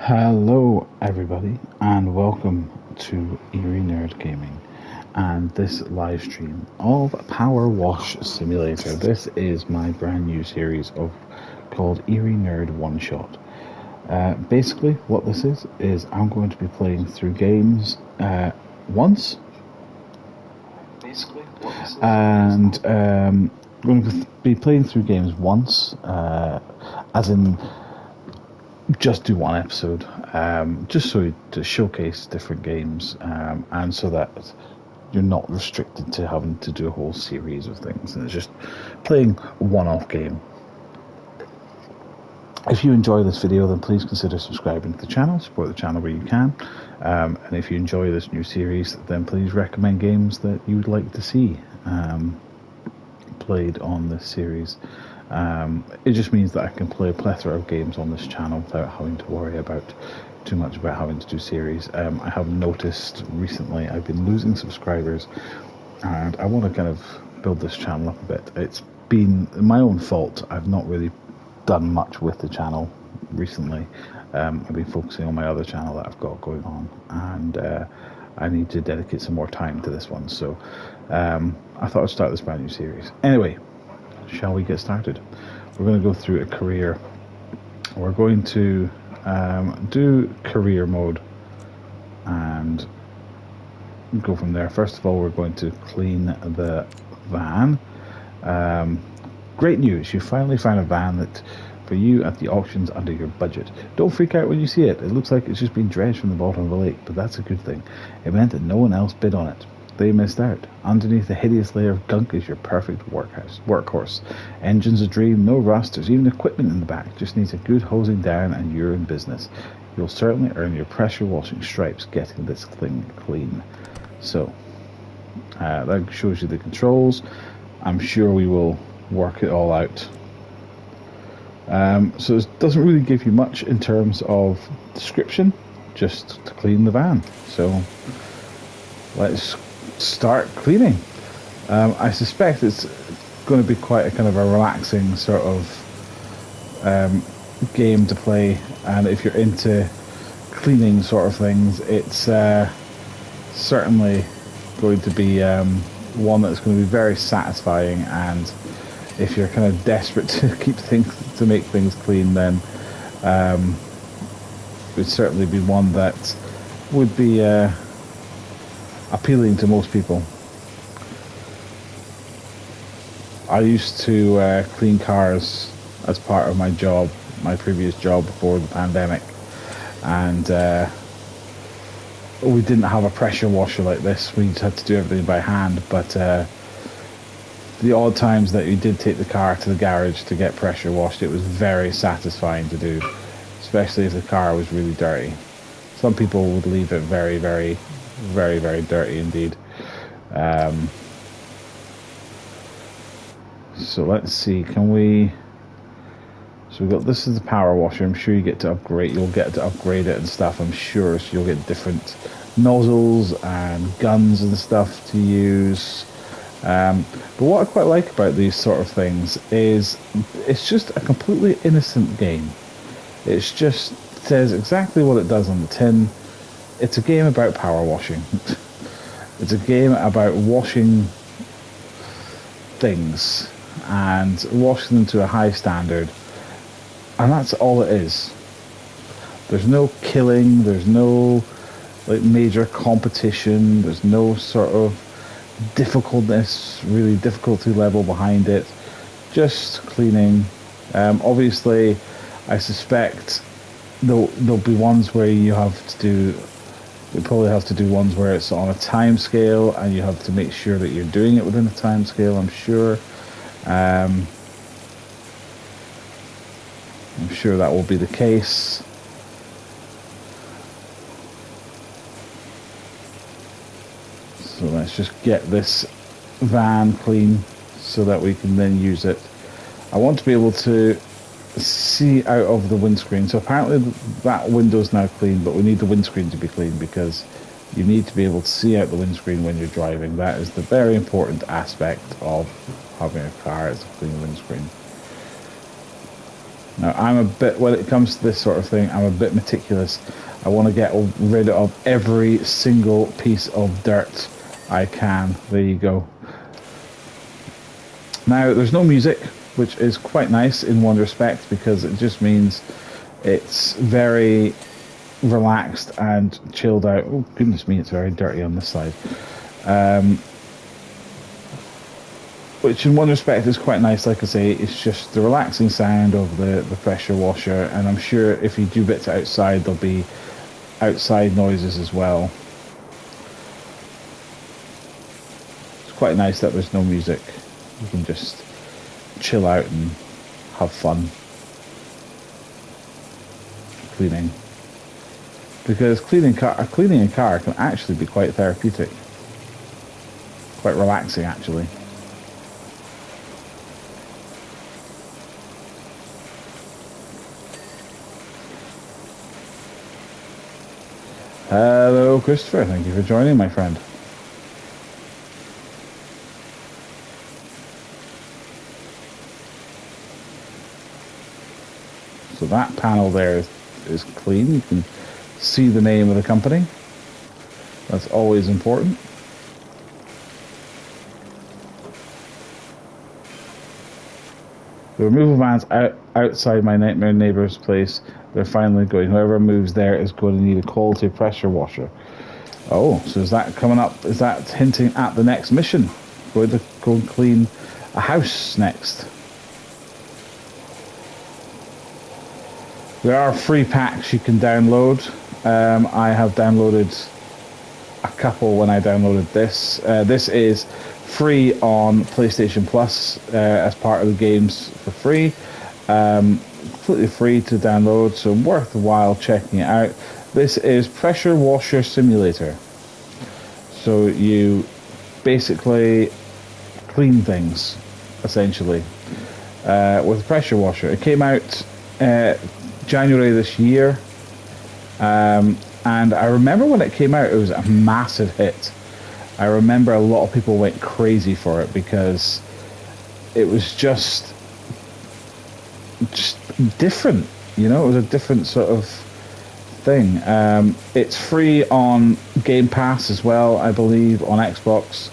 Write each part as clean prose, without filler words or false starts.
Hello, everybody, and welcome to Eerie Nerd Gaming and this live stream of Power Wash Simulator. This is my brand new series called Eerie Nerd One-Shot. Basically, what this is I'm going to be playing through games once, and going to be playing through games once, as in just do one episode, just to showcase different games, and so that you're not restricted to having to do a whole series of things, and it's just playing one-off game. If you enjoy this video, then please consider subscribing to the channel, support the channel where you can, and if you enjoy this new series, then please recommend games that you would like to see played on this series. It just means that I can play a plethora of games on this channel without having to worry too much about having to do series. I have noticed recently I've been losing subscribers, and I want to kind of build this channel up a bit. It's been my own fault. I've not really done much with the channel recently. I've been focusing on my other channel that I've got going on, and I need to dedicate some more time to this one. So I thought I'd start this brand new series. Anyway, shall we get started? We're going to go through a career. We're going to do career mode and go from there. First of all, we're going to clean the van. Great news, you finally found a van that for you at the auctions under your budget. Don't freak out when you see it. It looks like it's just been dredged from the bottom of the lake, but that's a good thing. It meant that no one else bid on it. They missed out. Underneath the hideous layer of gunk is your perfect workhorse. Engine's a dream, no rust, there's even equipment in the back. Just needs a good hosing down and you're in business. You'll certainly earn your pressure washing stripes getting this thing clean. So, that shows you the controls. I'm sure we will work it all out. So it doesn't really give you much in terms of description, just to clean the van. So let's start cleaning. I suspect it's going to be quite a kind of a relaxing sort of game to play, and if you're into cleaning sort of things, it's certainly going to be one that's going to be very satisfying. And if you're kind of desperate to make things clean, then it would certainly be one that would be appealing to most people. I used to clean cars as part of my job, my previous job before the pandemic, and we didn't have a pressure washer like this. We just had to do everything by hand, but the odd times that you did take the car to the garage to get pressure washed, it was very satisfying to do, especially if the car was really dirty. Some people would leave it very, very, very, very dirty indeed. So let's see, can we... So we've got, this is the power washer. I'm sure you'll get to upgrade it and stuff, I'm sure. So you'll get different nozzles and guns and stuff to use. But what I quite like about these sort of things is it's just a completely innocent game. It's just says exactly what it does on the tin. It's a game about power washing. It's a game about washing things and washing them to a high standard, and that's all it is. There's no killing, there's no like major competition, there's no sort of really difficulty level behind it. Just cleaning. Obviously, I suspect there'll be ones where you probably have to do ones where it's on a time scale, and you have to make sure that you're doing it within a time scale, I'm sure. I'm sure that will be the case. So let's just get this van clean so that we can then use it. I want to be able to see out of the windscreen. So apparently that window's now clean, but we need the windscreen to be clean because you need to be able to see out the windscreen when you're driving. That is the very important aspect of having a car, is a clean windscreen. Now, I'm a bit, when it comes to this sort of thing, I'm a bit meticulous. I want to get rid of every single piece of dirt I can. There you go. Now, there's no music, which is quite nice in one respect, because it just means it's very relaxed and chilled out. Oh, goodness me, it's very dirty on this side. Which in one respect is quite nice. Like I say, it's just the relaxing sound of the pressure washer, and I'm sure if you do bits outside, there'll be outside noises as well. It's quite nice that there's no music. You can just chill out and have fun cleaning. Because cleaning a car can actually be quite therapeutic. Quite relaxing, actually. Hello, Christopher. Thank you for joining, my friend. So that panel there is clean. You can see the name of the company. That's always important. The removal van's outside my nightmare neighbour's place. They're finally going. Whoever moves there is going to need a quality pressure washer. Oh, so is that coming up? Is that hinting at the next mission? Going to go and clean a house next. There are free packs you can download. I have downloaded a couple when I downloaded this. This is free on PlayStation Plus as part of the games for free. Completely free to download, so worthwhile checking it out. This is Pressure Washer Simulator. So you basically clean things, essentially, with a pressure washer. It came out January this year, and I remember when it came out, it was a massive hit. I remember a lot of people went crazy for it because it was just different, you know. It was a different sort of thing. It's free on Game Pass as well, I believe, on Xbox,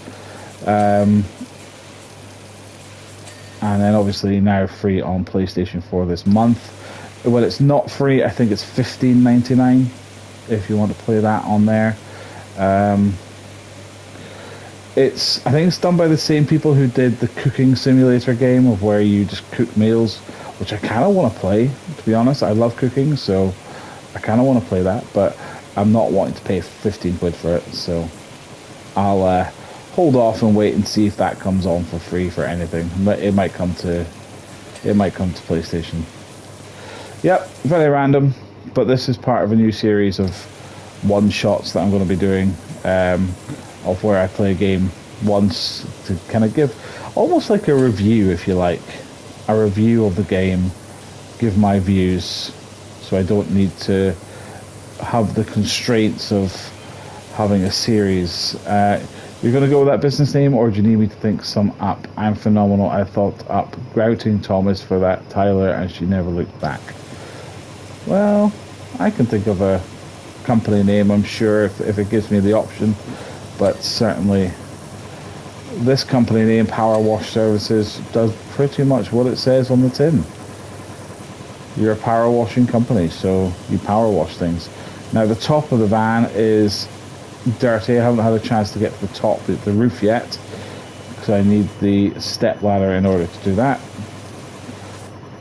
and then obviously now free on PlayStation 4 this month. When it's not free, I think it's $15.99 if you want to play that on there. I think it's done by the same people who did the cooking simulator game of where you just cook meals, which I kind of want to play, to be honest. I love cooking, so I kind of want to play that, but I'm not wanting to pay 15 quid for it, so I'll hold off and wait and see if that comes on for free for anything. It might come to PlayStation. Yep, very random, but this is part of a new series of one-shots that I'm going to be doing, of where I play a game once to kind of give almost like a review, if you like, a review of the game, give my views, so I don't need to have the constraints of having a series. You're going to go with that business name, or do you need me to think some up? I'm phenomenal. I thought up Grouting Thomas for that Tyler, and she never looked back. Well, I can think of a company name, I'm sure, if it gives me the option, but certainly this company name, Power Wash Services, does pretty much what it says on the tin. You're a power washing company, so you power wash things. Now the top of the van is dirty. I haven't had a chance to get to the top, the roof yet, because I need the step ladder in order to do that.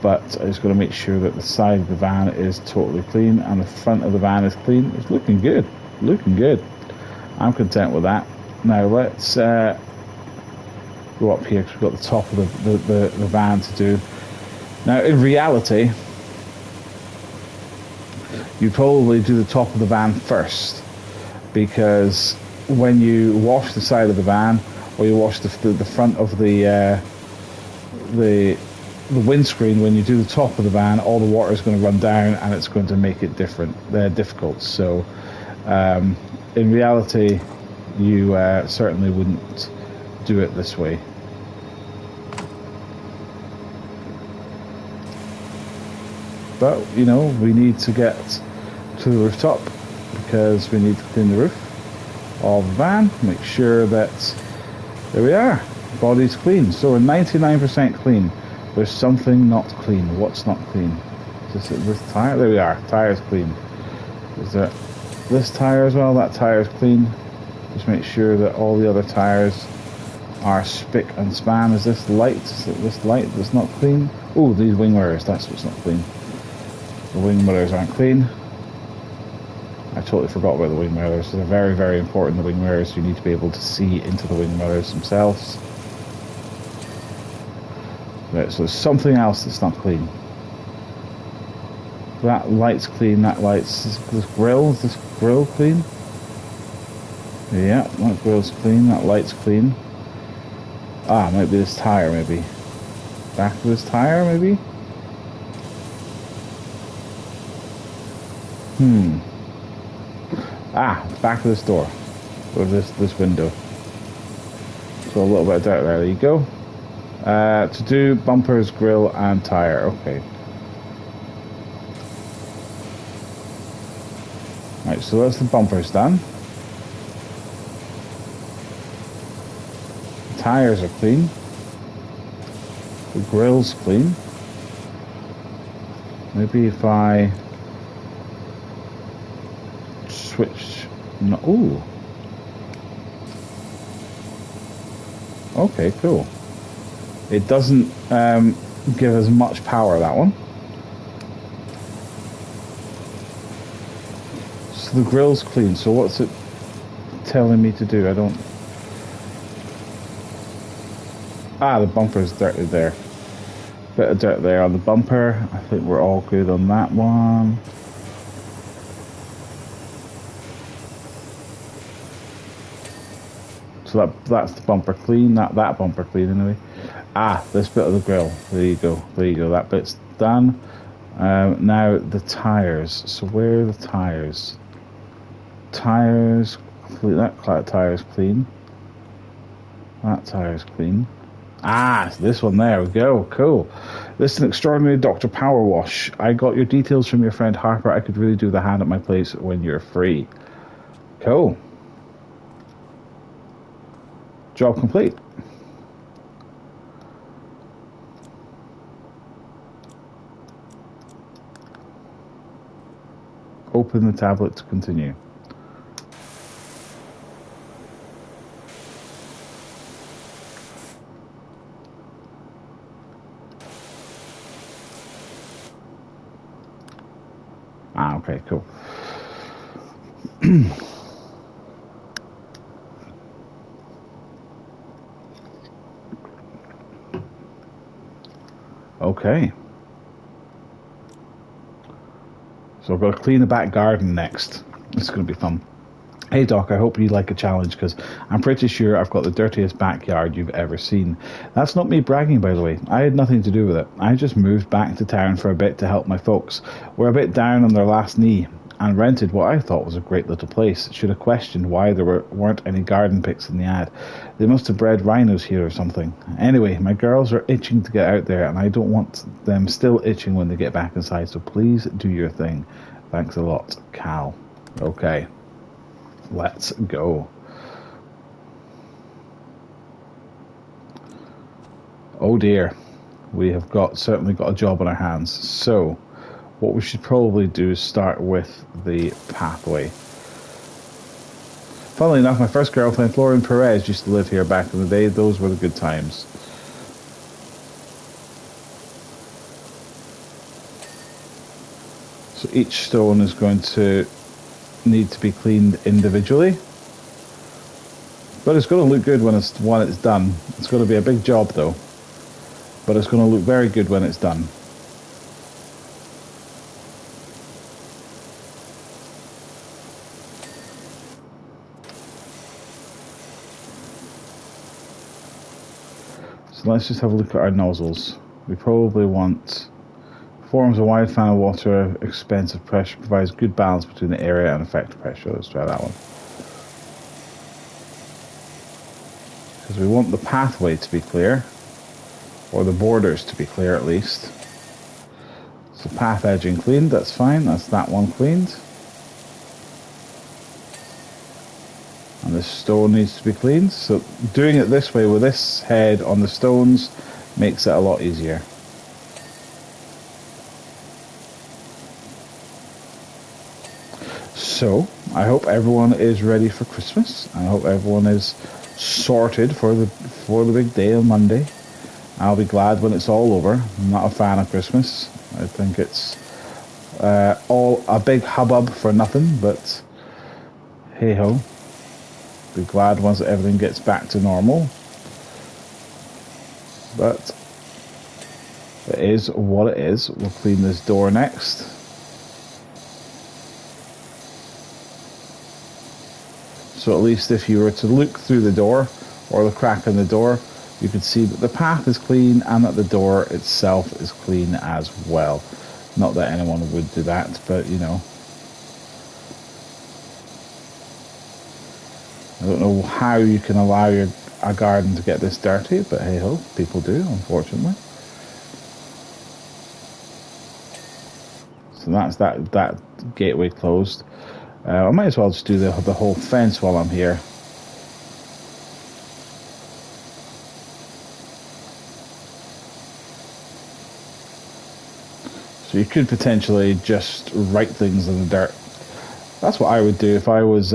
But I just got to make sure that the side of the van is totally clean and the front of the van is clean. It's looking good, looking good. I'm content with that. Now let's go up here because we've got the top of the van to do. Now in reality, you probably do the top of the van first, because when you wash the side of the van, or you wash the front of the windscreen, when you do the top of the van, all the water is going to run down and it's going to make it difficult. So in reality, you certainly wouldn't do it this way. But, you know, we need to get to the rooftop because we need to clean the roof of the van. Make sure that, there we are, body's clean. So we're 99% clean. There's something not clean. What's not clean? Is this tire? There we are. Tire's clean. Is there this tire as well? That tire's clean. Just make sure that all the other tires are spick and span. Is this light? Is it this light that's not clean? Oh, these wing mirrors. That's what's not clean. The wing mirrors aren't clean. I totally forgot about the wing mirrors. They're very, very important. The wing mirrors. You need to be able to see into the wing mirrors themselves. Right, so there's something else that's not clean. That light's clean. That light's... Is this grill clean? Yeah, that grill's clean. That light's clean. Ah, might be this tire, maybe. Back of this tire, maybe? Ah, back of this door. Or this window. So a little bit of dirt there. There you go. To do bumpers, grill, and tire. Okay. Right, so that's the bumpers done. The tires are clean. The grill's clean. Maybe if I switch... No, ooh. Okay, cool. It doesn't give as much power, that one. So the grill's clean. So what's it telling me to do? I don't... Ah, the bumper's dirty there. Bit of dirt there on the bumper. I think we're all good on that one. So that's the bumper clean. That bumper clean anyway. Ah, this bit of the grill. There you go. There you go. That bit's done. Now the tires. So where are the tires? Tires clean. That tire's clean. That tire's clean. Ah, this one, there we go. Cool. This is an extraordinary Dr. Power Wash. I got your details from your friend Harper. I could really do the hand at my place when you're free. Cool. Job complete. Open the tablet to continue. Ah, okay, cool. Okay. So I've got to clean the back garden next. This is going to be fun. Hey Doc, I hope you like a challenge because I'm pretty sure I've got the dirtiest backyard you've ever seen. That's not me bragging, by the way. I had nothing to do with it. I just moved back to town for a bit to help my folks. We're a bit down on their last knee and rented what I thought was a great little place. Should have questioned why there weren't any garden pics in the ad. They must have bred rhinos here or something. Anyway, my girls are itching to get out there and I don't want them still itching when they get back inside, so please do your thing. Thanks a lot, Cal. Okay. Let's go. Oh dear, we have certainly got a job on our hands. So what we should probably do is start with the pathway. Funnily enough, my first girlfriend, Florian Perez, used to live here back in the day. Those were the good times. So each stone is going to need to be cleaned individually, but it's going to look good when it's done. It's going to be a big job though, but it's going to look very good when it's done. So let's just have a look at our nozzles. We probably want forms a wide fan of water, expensive pressure, provides good balance between the area and effective pressure. Let's try that one. Because we want the pathway to be clear, or the borders to be clear at least. So path edging cleaned, that's fine, that's that one cleaned. And the stone needs to be cleaned. So doing it this way with this head on the stones makes it a lot easier. So I hope everyone is ready for Christmas. I hope everyone is sorted for the big day on Monday. I'll be glad when it's all over. I'm not a fan of Christmas. I think it's all a big hubbub for nothing, but hey ho. Be glad once everything gets back to normal. But it is what it is. We'll clean this door next. So at least if you were to look through the door or the crack in the door, you could see that the path is clean and that the door itself is clean as well. Not that anyone would do that, but you know. I don't know how you can allow a garden to get this dirty, but hey ho, people do, unfortunately. So that's that gateway closed. I might as well just do the whole fence while I'm here. So you could potentially just write things in the dirt. That's what I would do if I was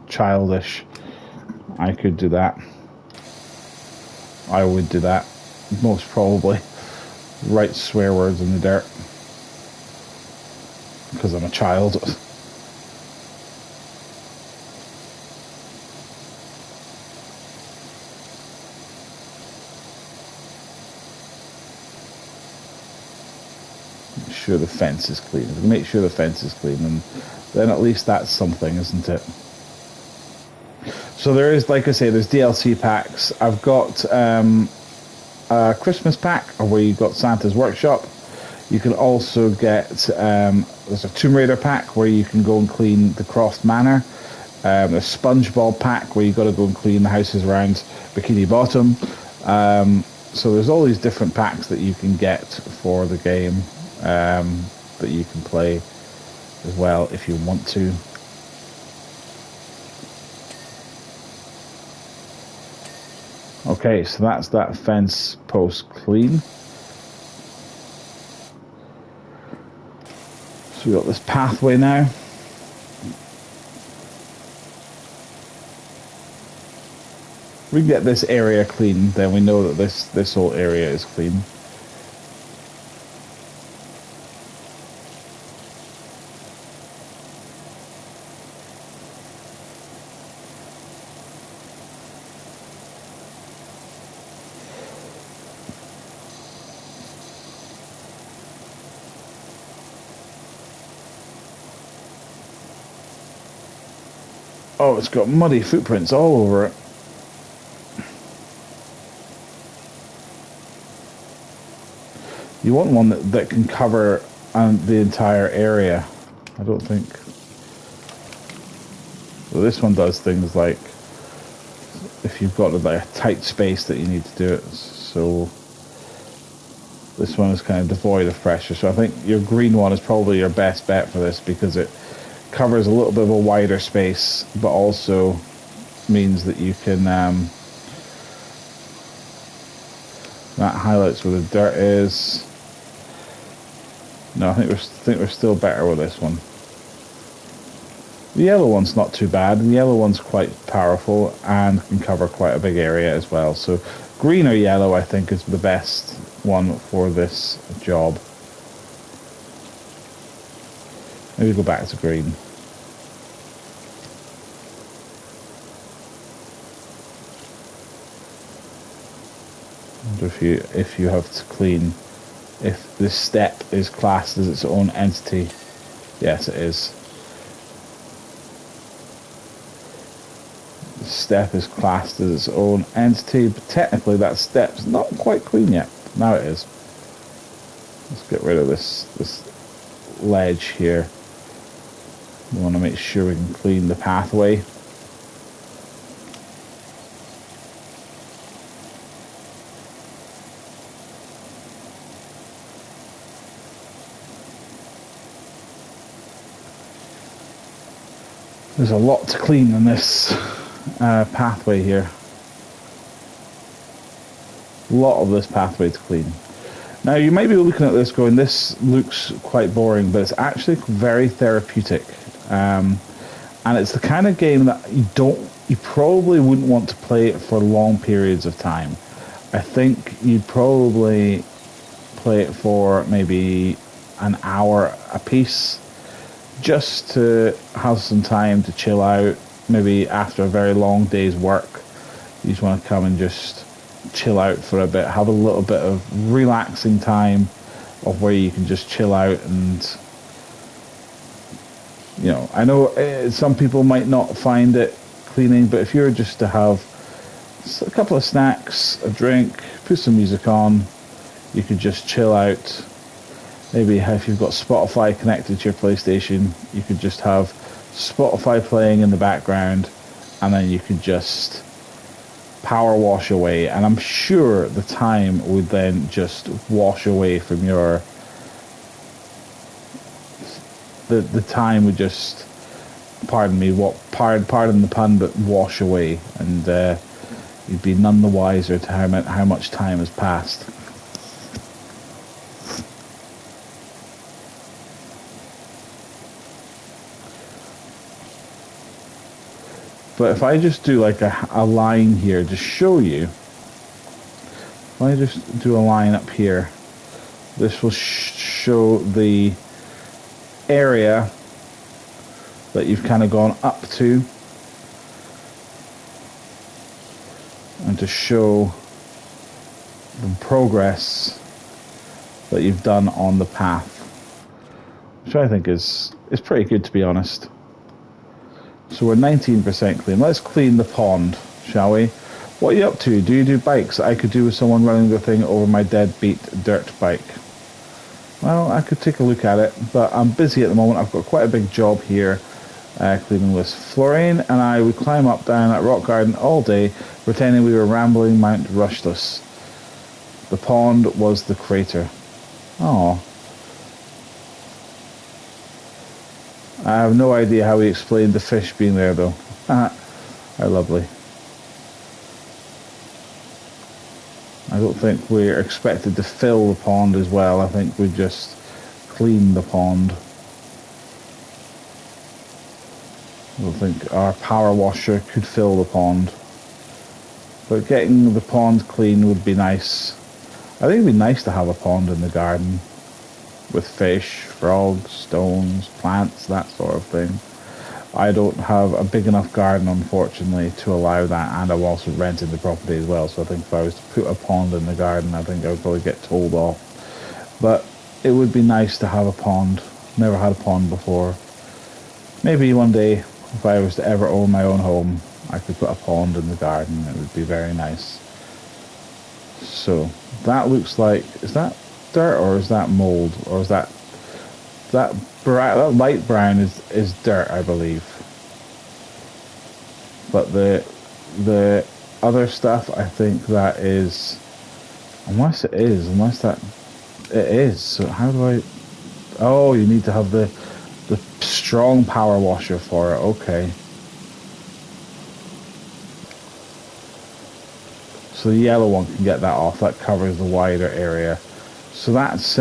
childish. I could do that. I would do that, most probably. Write swear words in the dirt. Because I'm a child. Make sure the fence is clean. If we make sure the fence is clean, and then at least that's something, isn't it? So there is, like I say, there's DLC packs. I've got a Christmas pack, where you've got Santa's Workshop. You can also get, there's a Tomb Raider pack where you can go and clean the Croft Manor. There's SpongeBob pack where you've got to go and clean the houses around Bikini Bottom. So there's all these different packs that you can get for the game that you can play as well if you want to. Okay, so that's that fence post clean. So we've got this pathway now. We can get this area clean, then we know that this whole area is clean. Oh, it's got muddy footprints all over it. You want one that can cover the entire area. I don't think. Well, this one does things like if you've got like a tight space that you need to do it. So this one is kind of devoid of pressure. So I think your green one is probably your best bet for this because it covers a little bit of a wider space, but also means that you can that highlights where the dirt is. No, I think we're still better with this one. The yellow one's not too bad. The yellow one's quite powerful and can cover quite a big area as well. So green or yellow, I think, is the best one for this job. Maybe go back to green. I wonder if you have to clean, if this step is classed as its own entity. Yes, it is. The step is classed as its own entity, but technically that step's not quite clean yet. Now it is. Let's get rid of this ledge here. We want to make sure we can clean the pathway. There's a lot to clean in this pathway here. A lot of this pathway to clean. Now you might be looking at this going, this looks quite boring, but it's actually very therapeutic. And it's the kind of game that you probably wouldn't want to play it for long periods of time. I think you'd probably play it for maybe an hour a piece, just to have some time to chill out. Maybe after a very long day's work, you just want to come and just chill out for a bit, have a little bit of relaxing time of where you can just chill out. And you know, I know some people might not find it cleaning, but if you were just to have a couple of snacks, a drink, put some music on, you could just chill out. Maybe if you've got Spotify connected to your PlayStation, you could just have Spotify playing in the background, and then you could just power wash away. And I'm sure the time would then just wash away from your... The time would just, pardon the pun, but wash away, and you'd be none the wiser to how much time has passed. But if I just do like a line here to show you, if I just do a line up here, this will show the area that you've kind of gone up to, and to show the progress that you've done on the path, which I think is pretty good, to be honest. So we're 19% clean. Let's clean the pond, shall we? What are you up to? Do you do bikes? I could do with someone running the thing over my deadbeat dirt bike. Well, I could take a look at it, but I'm busy at the moment. I've got quite a big job here cleaning this. Florine and I would climb up down at Rock Garden all day, pretending we were rambling Mount Rushless. The pond was the crater. Oh. I have no idea how he explained the fish being there, though. How lovely. I don't think we're expected to fill the pond as well. I think we just clean the pond. I don't think our power washer could fill the pond. But getting the pond clean would be nice. I think it'd be nice to have a pond in the garden with fish, frogs, stones, plants, that sort of thing. I don't have a big enough garden, unfortunately, to allow that, and I'm also renting the property as well, so I think if I was to put a pond in the garden, I think I would probably get told off. But it would be nice to have a pond. Never had a pond before. Maybe one day, if I was to ever own my own home, I could put a pond in the garden. It would be very nice. So, that looks like... Is that dirt or is that mold? Or is that light brown is dirt, I believe. But the other stuff, I think that is, unless that it is. So how do I? Oh, you need to have the strong power washer for it. Okay. So the yellow one can get that off. That covers the wider area. So that's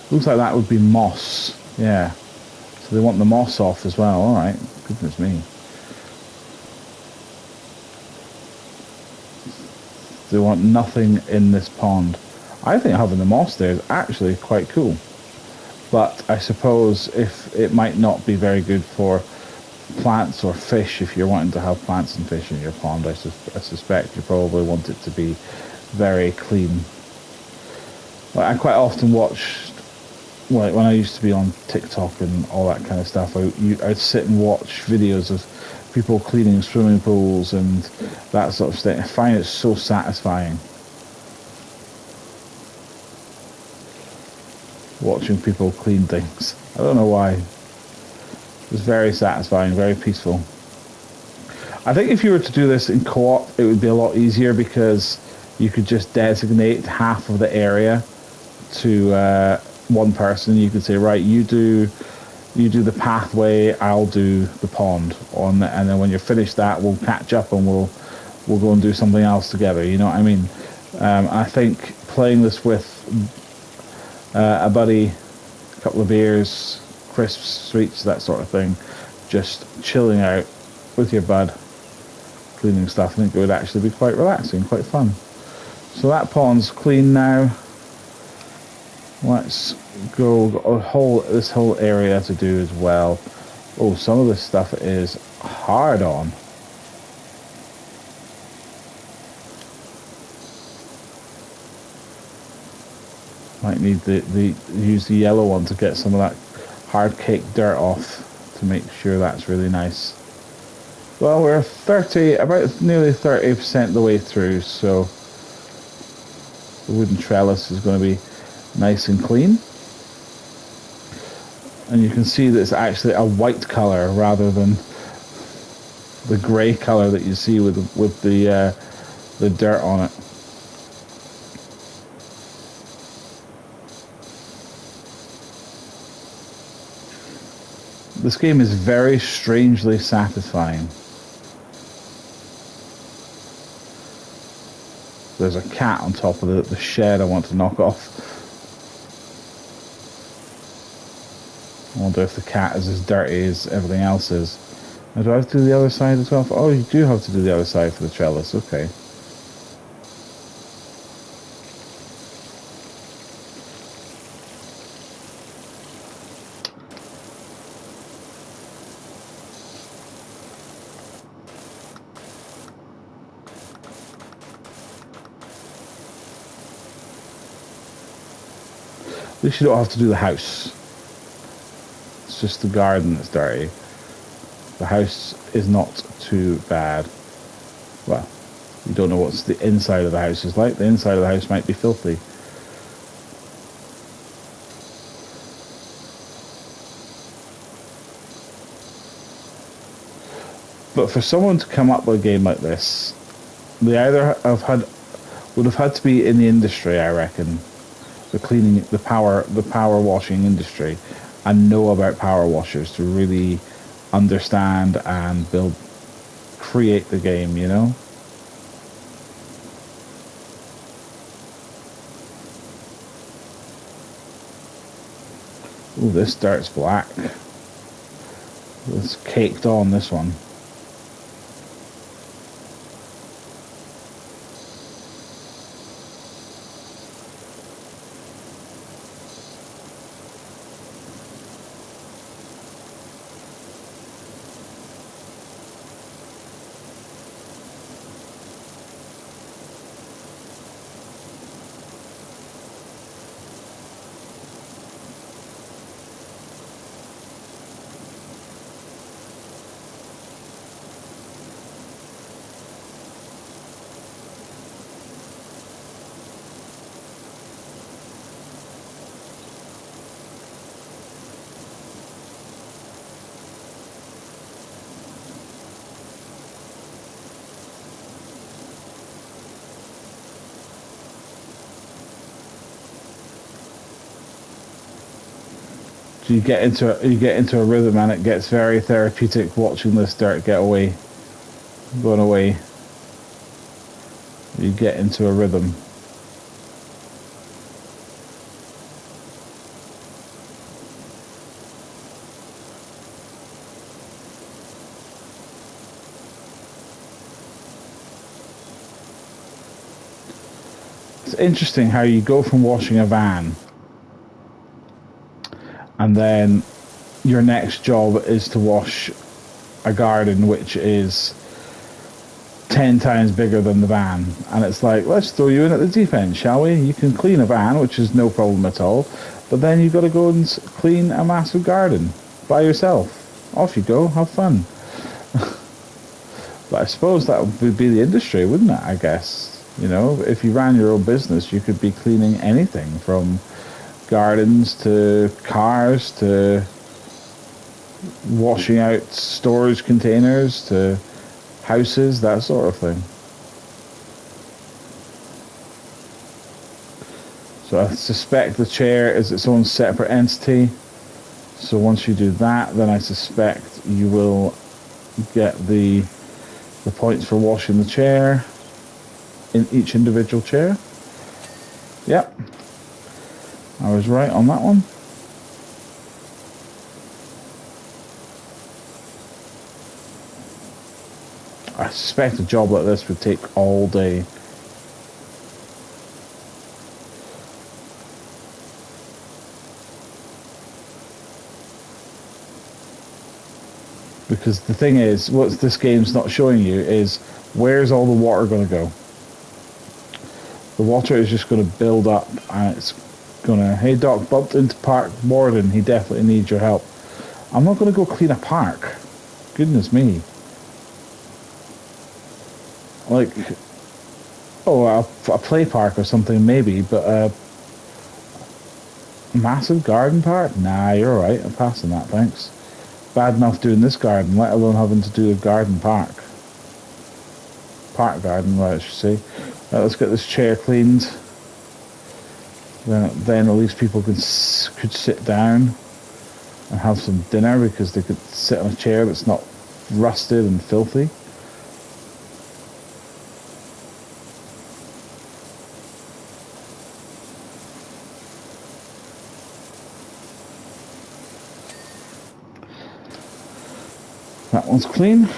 looks like that would be moss. Yeah. So they want the moss off as well. All right. Goodness me. They want nothing in this pond. I think having the moss there is actually quite cool. But I suppose if it might not be very good for plants or fish, if you're wanting to have plants and fish in your pond, I suspect you probably want it to be very clean. I quite often watched, like when I used to be on TikTok and all that kind of stuff, I'd sit and watch videos of people cleaning swimming pools and that sort of thing. I find it so satisfying. Watching people clean things. I don't know why. It's very satisfying, very peaceful. I think if you were to do this in co-op, it would be a lot easier because you could just designate half of the area to one person. You could say, right, you do You do the pathway, I'll do the pond, and then when you're finished that, we'll catch up and we'll go and do something else together. You know what I mean? I think playing this with a buddy, a couple of beers, crisps, sweets, that sort of thing, just chilling out with your bud, cleaning stuff, I think it would actually be quite relaxing, quite fun. So that pond's clean now. Let's go. This whole area to do as well. Oh, some of this stuff is hard on. Might need use the yellow one to get some of that hard caked dirt off to make sure that's really nice. Well, we're about nearly 30% the way through, so the wooden trellis is going to be nice and clean. And you can see that it's actually a white colour rather than the grey colour that you see with the dirt on it. This game is very strangely satisfying. There's a cat on top of the shed I want to knock off. I wonder if the cat is as dirty as everything else is. Now, do I have to do the other side as well? Oh, you do have to do the other side for the trellis. Okay. At least you don't have to do the house. It's just the garden that's dirty. The house is not too bad. Well, you don't know what the inside of the house is like. The inside of the house might be filthy. But for someone to come up with a game like this, they either would have had to be in the industry, I reckon, the power washing industry, and know about power washers to really understand and create the game, you know? Ooh, this dirt's black. It's caked on, this one. You get into a rhythm, and it gets very therapeutic watching this dirt going away. You get into a rhythm. It's interesting how you go from washing a van, and then your next job is to wash a garden which is 10 times bigger than the van. And it's like, let's throw you in at the deep end, shall we? You can clean a van, which is no problem at all, but then you've got to go and clean a massive garden by yourself. Off you go, have fun. But I suppose that would be the industry, wouldn't it? I guess, you know, if you ran your own business, you could be cleaning anything from gardens to cars to washing out storage containers to houses, that sort of thing. So I suspect the chair is its own separate entity, So once you do that, then I suspect you will get the points for washing the chair in each individual chair. Yep, I was right on that one. I suspect a job like this would take all day. Because the thing is, what this game's not showing you is where's all the water going to go. The water is just going to build up and it's going to, hey Doc, bumped into Park Warden, he definitely needs your help. I'm not going to go clean a park. Goodness me. Like, oh, a play park or something maybe, but a massive garden park? Nah, you're alright, I'm passing that, thanks. Bad enough doing this garden, let alone having to do a garden park. Park garden, right, I should say. Right, let's get this chair cleaned. Then at least people could sit down and have some dinner because they could sit on a chair that's not rusted and filthy. That one's clean.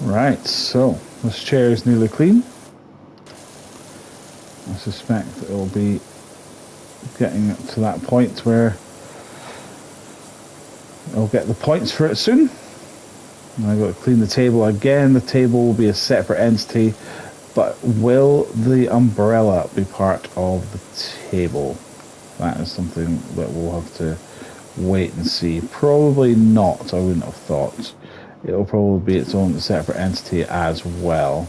Right, so this chair is nearly clean. I suspect it will be getting to that point where I'll get the points for it soon. And I've got to clean the table again. The table will be a separate entity, but will the umbrella be part of the table? That is something that we'll have to wait and see. Probably not, I wouldn't have thought. It'll probably be its own separate entity as well.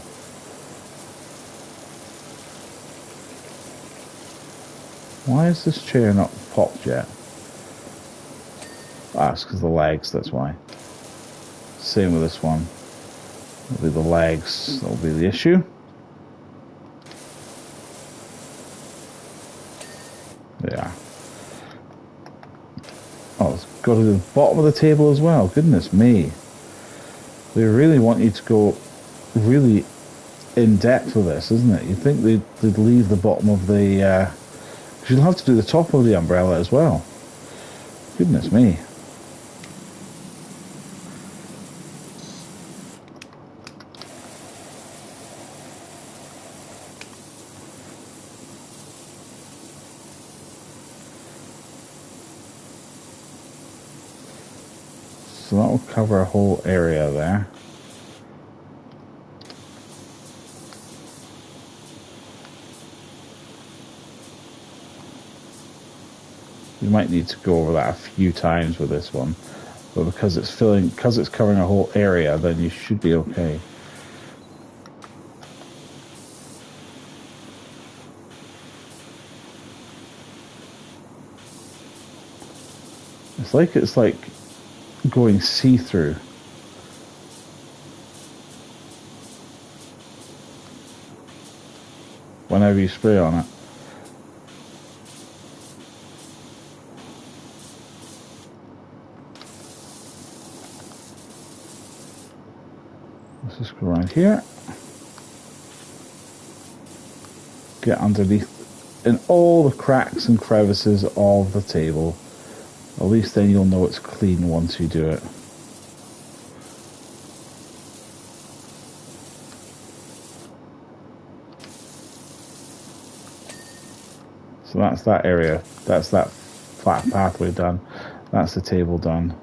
Why is this chair not popped yet? Ah, it's because of the legs, that's why. Same with this one. It'll be the legs that'll be the issue. Yeah. Oh, it's got to the bottom of the table as well. Goodness me. They really want you to go really in depth with this, isn't it? You'd think they'd leave the bottom of the... because you'll have to do the top of the umbrella as well. Goodness me. So that will cover a whole area there. You might need to go over that a few times with this one, but because it's covering a whole area, then you should be okay. It's like going see-through. Whenever you spray on it. Let's just go around here. Get underneath in all the cracks and crevices of the table. At least then you'll know it's clean once you do it. So that's that area. That's that flat pathway done. That's the table done.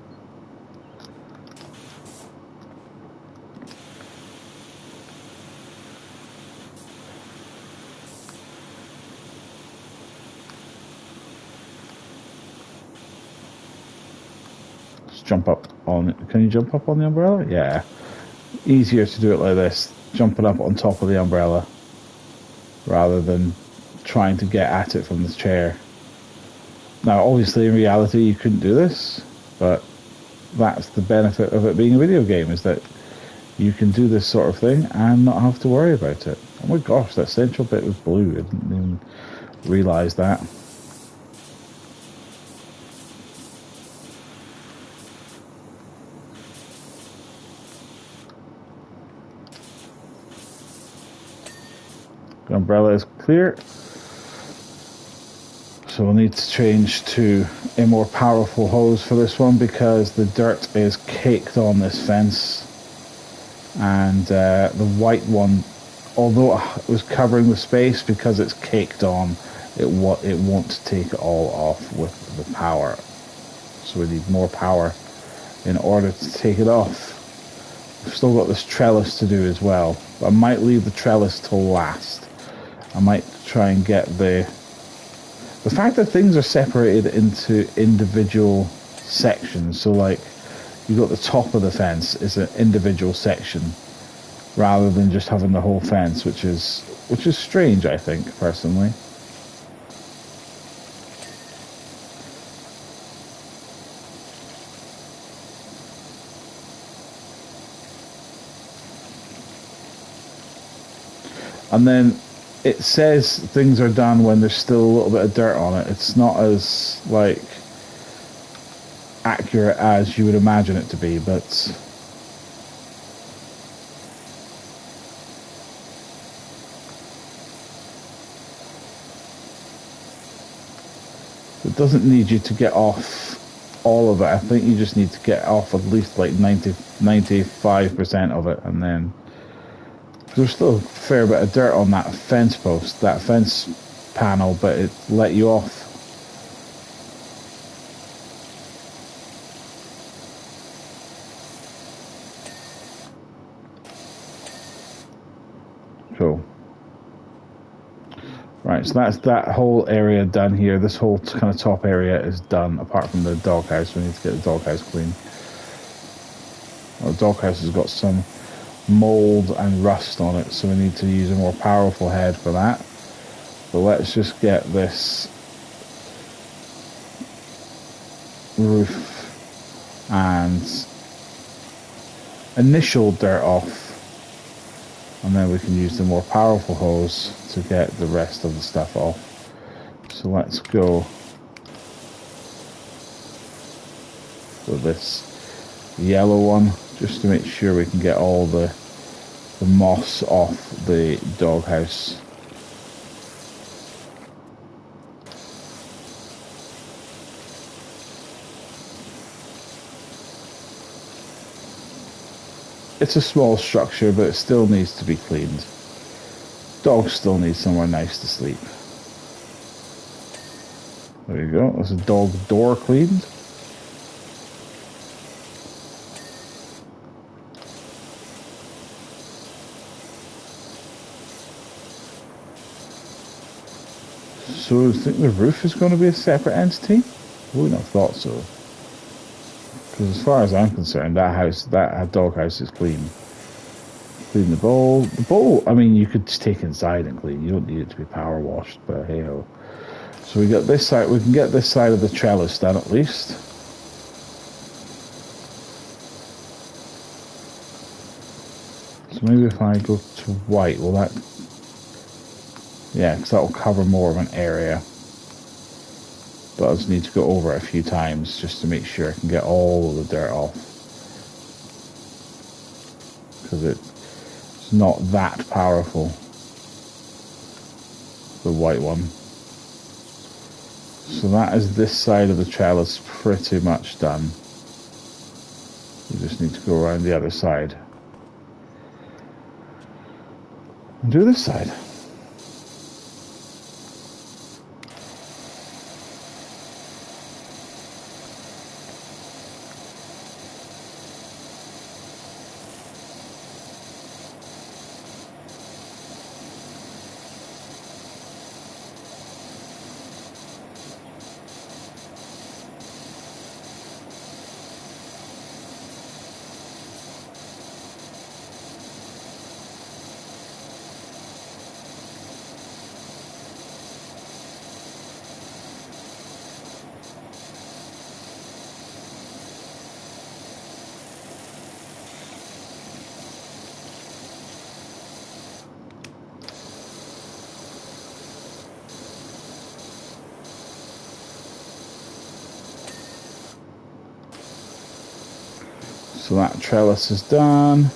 Jump up on it. Can you jump up on the umbrella? Yeah. Easier to do it like this, jumping up on top of the umbrella rather than trying to get at it from the chair. Now obviously in reality you couldn't do this, but that's the benefit of it being a video game, is that you can do this sort of thing and not have to worry about it. Oh my gosh, that central bit was blue. I didn't even realise that. The umbrella is clear, so we'll need to change to a more powerful hose for this one because the dirt is caked on this fence, and the white one, although it was covering the space, because it's caked on, it won't take it all off with the power. So we need more power in order to take it off. We've still got this trellis to do as well, but I might leave the trellis till last. I might try and get the fact that things are separated into individual sections. So like you got the top of the fence is an individual section rather than just having the whole fence, which is strange, I think, personally. And then it says things are done when there's still a little bit of dirt on it. It's not as like accurate as you would imagine it to be, but it doesn't need you to get off all of it. I think you just need to get off at least like 95% of it, and then there's still a fair bit of dirt on that fence post, that fence panel, but it let you off. Cool. Right, so that's that whole area done here. This whole kind of top area is done, apart from the doghouse. We need to get the doghouse clean. Well, the doghouse has got some mold and rust on it, so we need to use a more powerful head for that. So let's just get this roof and initial dirt off, and then we can use the more powerful hose to get the rest of the stuff off. So let's go with this yellow one, just to make sure we can get all the moss off the doghouse. It's a small structure, but it still needs to be cleaned. Dogs still need somewhere nice to sleep. There you go, there's a dog door cleaned. So I think the roof is going to be a separate entity? I wouldn't have thought so. Because as far as I'm concerned, that doghouse is clean. Clean the bowl. The bowl, I mean, you could just take inside and clean. You don't need it to be power washed, but hey ho. So we got this side. We can get this side of the trellis done at least. So maybe if I go to white, will that? Yeah, because that will cover more of an area. But I just need to go over it a few times just to make sure I can get all of the dirt off. Because it's not that powerful, the white one. So that is this side of the trellis pretty much done. We just need to go around the other side. And do this side. So that trellis is done.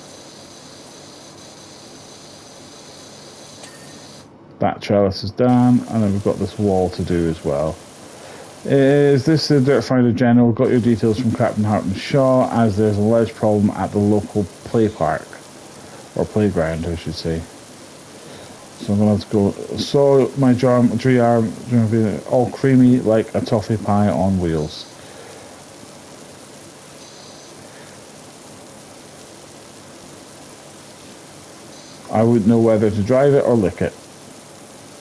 That trellis is done, and then we've got this wall to do as well. Is this the Dirt Finder General? Got your details from Captain Hartman Shaw, as there's a ledge problem at the local play park. Or playground, I should say. So I'm going to have to go. So my geometry arm all creamy like a toffee pie on wheels. I wouldn't know whether to drive it or lick it.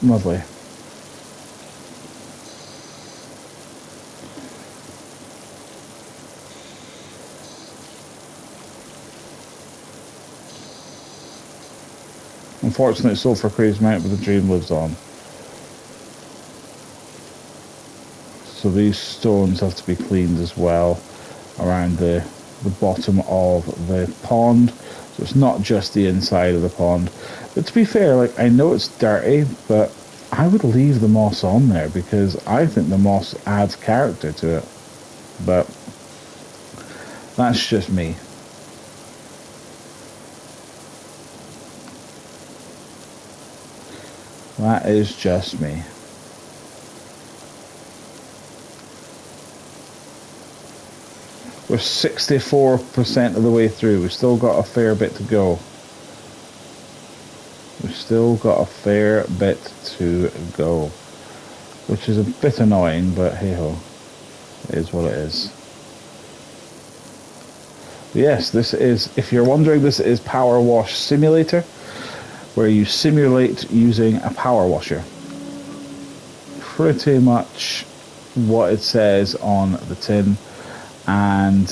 Lovely. Unfortunately, it's sold for a crazy amount, but the dream lives on. So these stones have to be cleaned as well around the bottom of the pond. So it's not just the inside of the pond. But to be fair, like, I know it's dirty, but I would leave the moss on there because I think the moss adds character to it. But that's just me. That is just me. We're 64% of the way through. We've still got a fair bit to go. We've still got a fair bit to go. Which is a bit annoying, but hey ho. It is what it is. Yes, this is, if you're wondering, this is Power Wash Simulator, where you simulate using a power washer. Pretty much what it says on the tin. And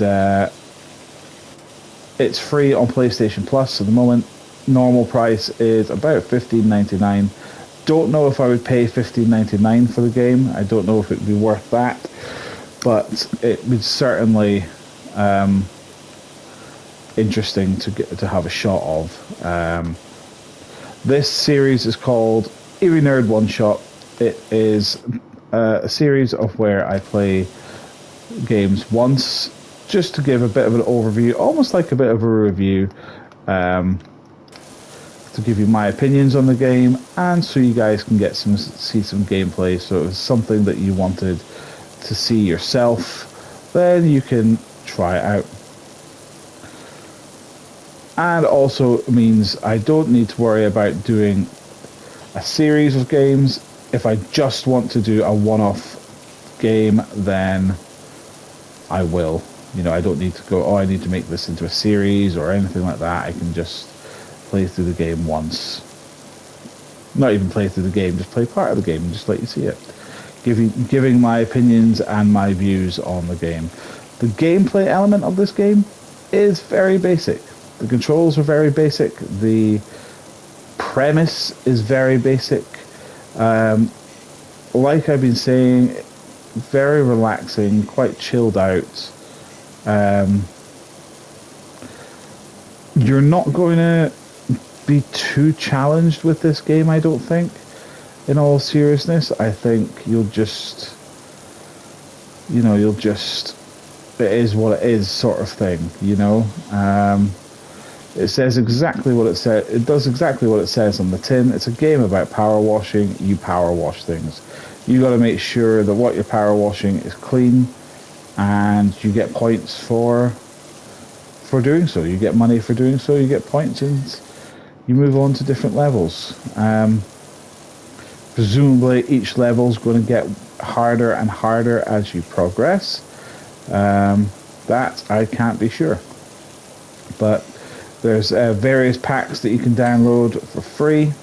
it's free on PlayStation Plus at the moment. Normal price is about $15.99. Don't know if I would pay $15.99 for the game. I don't know if it would be worth that, but it would certainly interesting to have a shot of. This series is called Eerie Nerd One-Shot. It is a series of where I play games once, just to give a bit of an overview, almost like a bit of a review, to give you my opinions on the game, and so you guys can see some gameplay. So if it's something that you wanted to see yourself, then you can try it out. And also means I don't need to worry about doing a series of games. If I just want to do a one-off game, then I will. You know, I don't need to go, oh, I need to make this into a series or anything like that. I can just play through the game once. not even play through the game, just play part of the game and just let you see it. Giving my opinions and my views on the game. The gameplay element of this game is very basic. The controls are very basic. The premise is very basic. Like I've been saying, very relaxing, quite chilled out. You're not going to be too challenged with this game, I don't think. In all seriousness, I think you'll just, it is what it is sort of thing, It says exactly what it says. It does exactly what it says on the tin. It's a game about power washing. You power wash things. You got to make sure that what you're power washing is clean, and you get points for doing so. You get money for doing so. You get points, and you move on to different levels. Presumably, each level is going to get harder and harder as you progress. That I can't be sure, but there's various packs that you can download for free.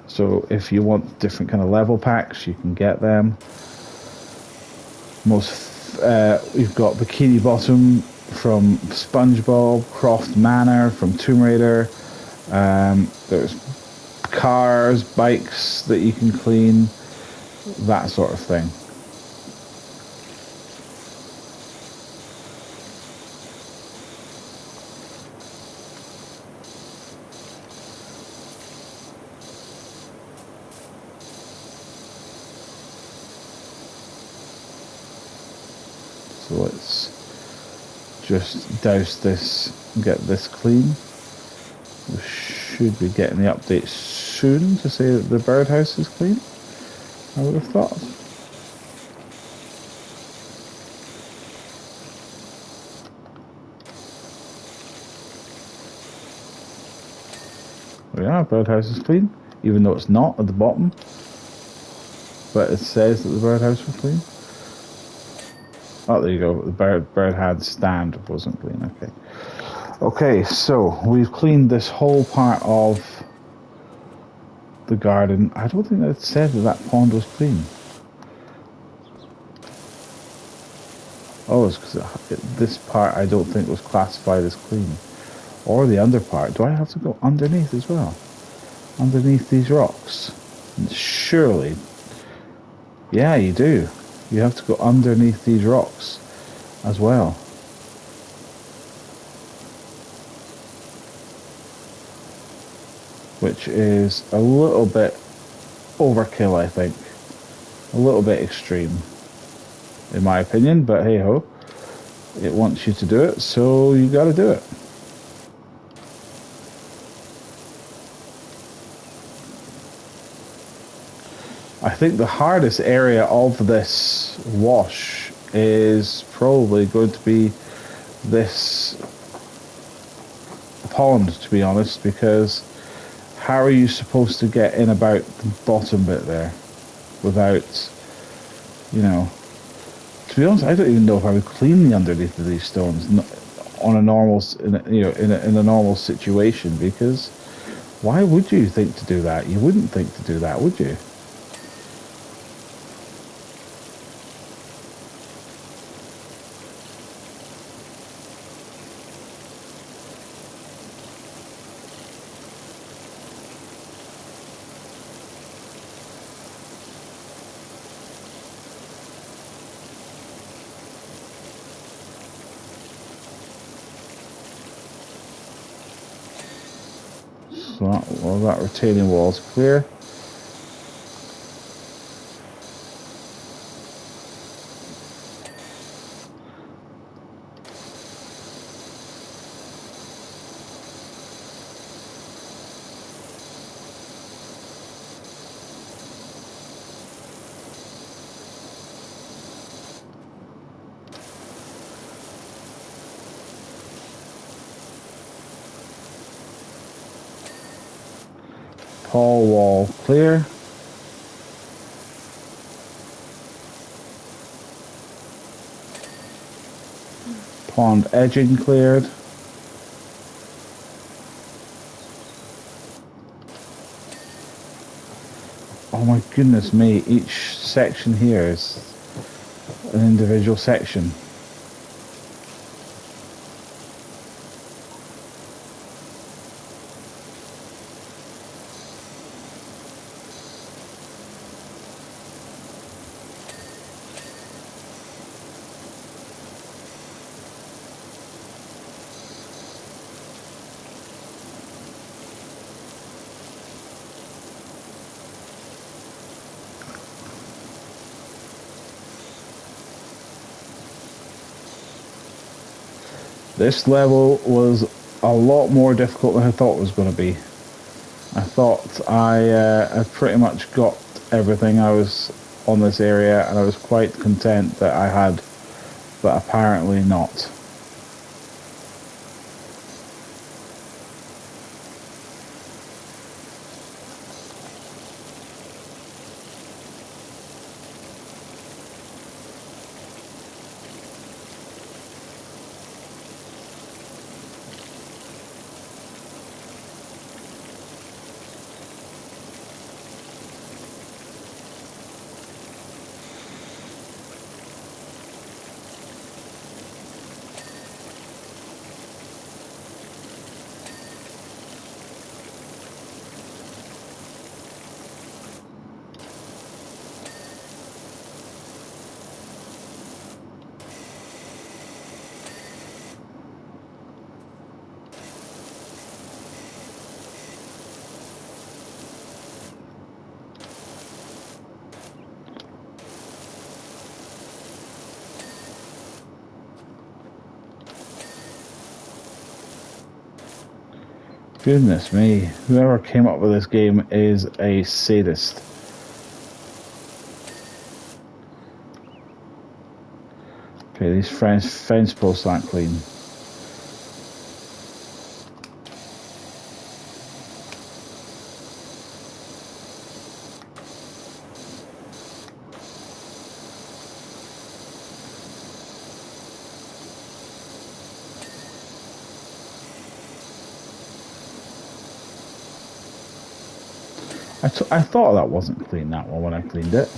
So if you want different kind of level packs, you can get them. You've got Bikini Bottom from SpongeBob, Croft Manor from Tomb Raider. There's cars, bikes that you can clean, that sort of thing. So let's just douse this and get this clean. We should be getting the update soon to say that the birdhouse is clean, I would have thought. There we are, birdhouse is clean, even though it's not at the bottom. But it says that the birdhouse was clean. Oh, there you go. The bird had stand wasn't clean. Okay. Okay, so we've cleaned this whole part of the garden. I don't think that it said that pond was clean. Oh, it's because this part I don't think was classified as clean. Or the under part. Do I have to go underneath as well? Underneath these rocks? Surely. Yeah, you do. You have to go underneath these rocks as well. Which is a little bit overkill, I think. A little bit extreme, in my opinion, but hey ho. It wants you to do it, so you gotta do it. I think the hardest area of this wash is probably going to be this pond, to be honest, because how are you supposed to get in about the bottom bit there without, to be honest, I don't even know if I would clean the underneath of these stones on a normal, in a normal situation, because why would you think to do that? You wouldn't think to do that, would you? Well, that retaining wall is clear. Paul wall clear. Pond edging cleared. Oh my goodness me, each section here is an individual section. This level was a lot more difficult than I thought it was going to be. I thought I pretty much got everything I was on this area, and I was quite content that I had, but apparently not. Goodness me, whoever came up with this game is a sadist. Okay, these fence posts aren't clean. I thought that wasn't clean, that one, when I cleaned it.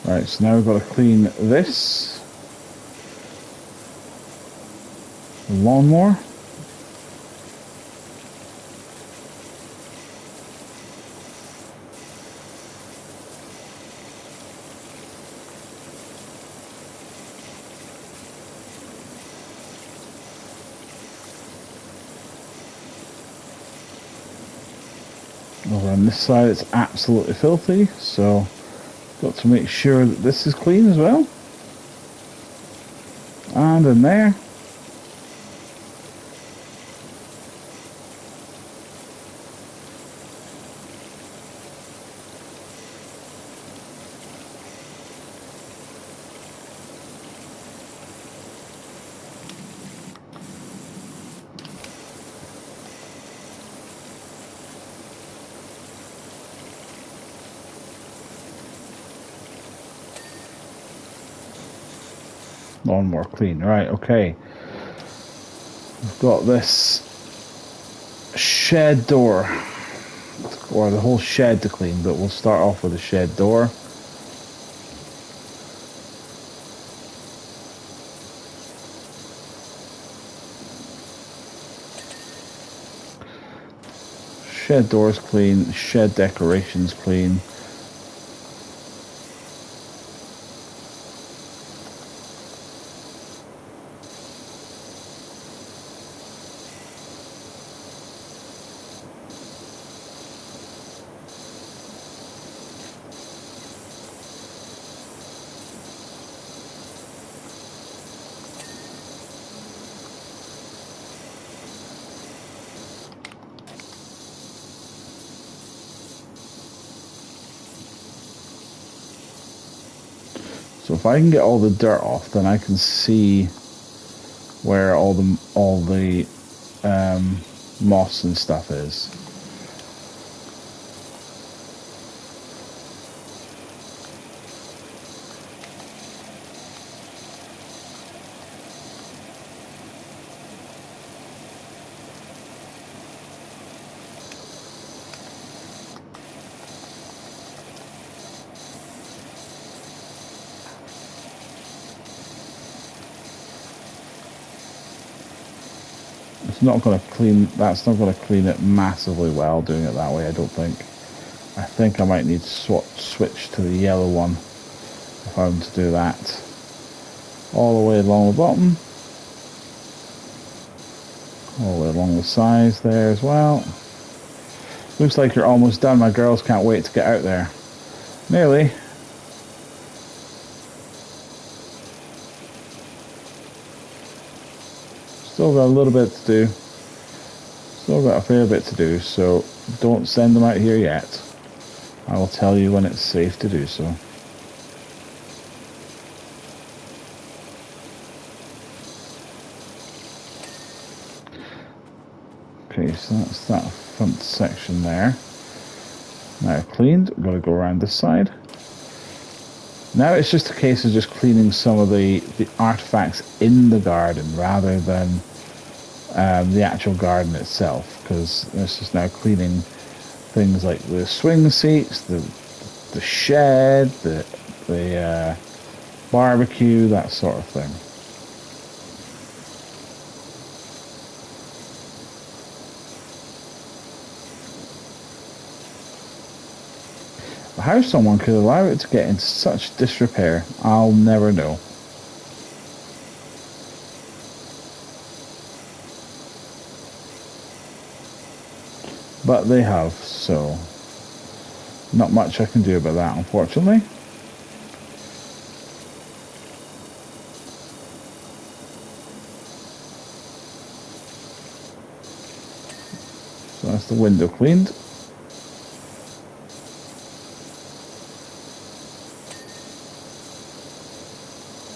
Right, so now we've got to clean this lawnmower. Over on this side it's absolutely filthy, so got to make sure that this is clean as well. And in there. Lawnmower clean. Right, okay. We've got this shed door, or the whole shed to clean, but we'll start off with the shed door. Shed doors clean, shed decorations clean. So if I can get all the dirt off, then I can see where all the moss and stuff is. It's not going to clean. That's not going to clean it massively well doing it that way, I don't think. I think I might need to switch to the yellow one if I'm to do that. All the way along the bottom. All the way along the sides there as well. Looks like you're almost done. My girls can't wait to get out there. Nearly. Still got a little bit to do. Still got a fair bit to do, so don't send them out here yet. I will tell you when it's safe to do so. Okay, so that's that front section there. Now cleaned, we've got to go around this side. Now it's just a case of just cleaning some of the artifacts in the garden rather than the actual garden itself, because this is now cleaning things like the swing seats, the shed, the barbecue, that sort of thing. How someone could allow it to get into such disrepair, I'll never know. But they have, so not much I can do about that, unfortunately. So that's the window cleaned.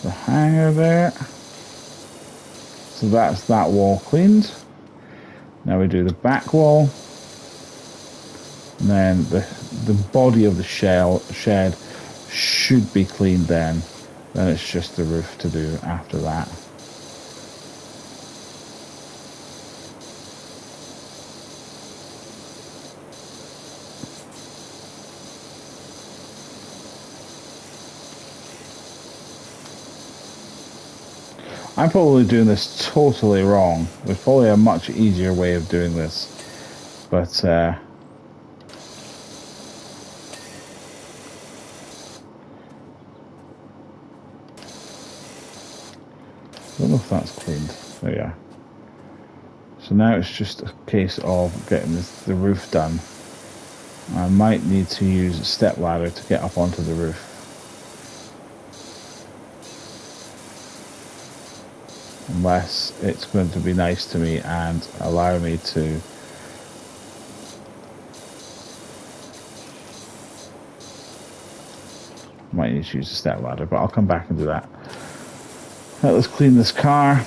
The hanger there. So that's that wall cleaned. Now we do the back wall. And then the body of the shed should be cleaned then. Then it's just the roof to do after that. I'm probably doing this totally wrong. There's probably a much easier way of doing this. But I don't know if that's cleaned. There you are. So now it's just a case of getting the roof done. I might need to use a step ladder to get up onto the roof. Unless it's going to be nice to me and allow me to might need to use a step ladder, but I'll come back and do that. Right, let's clean this car.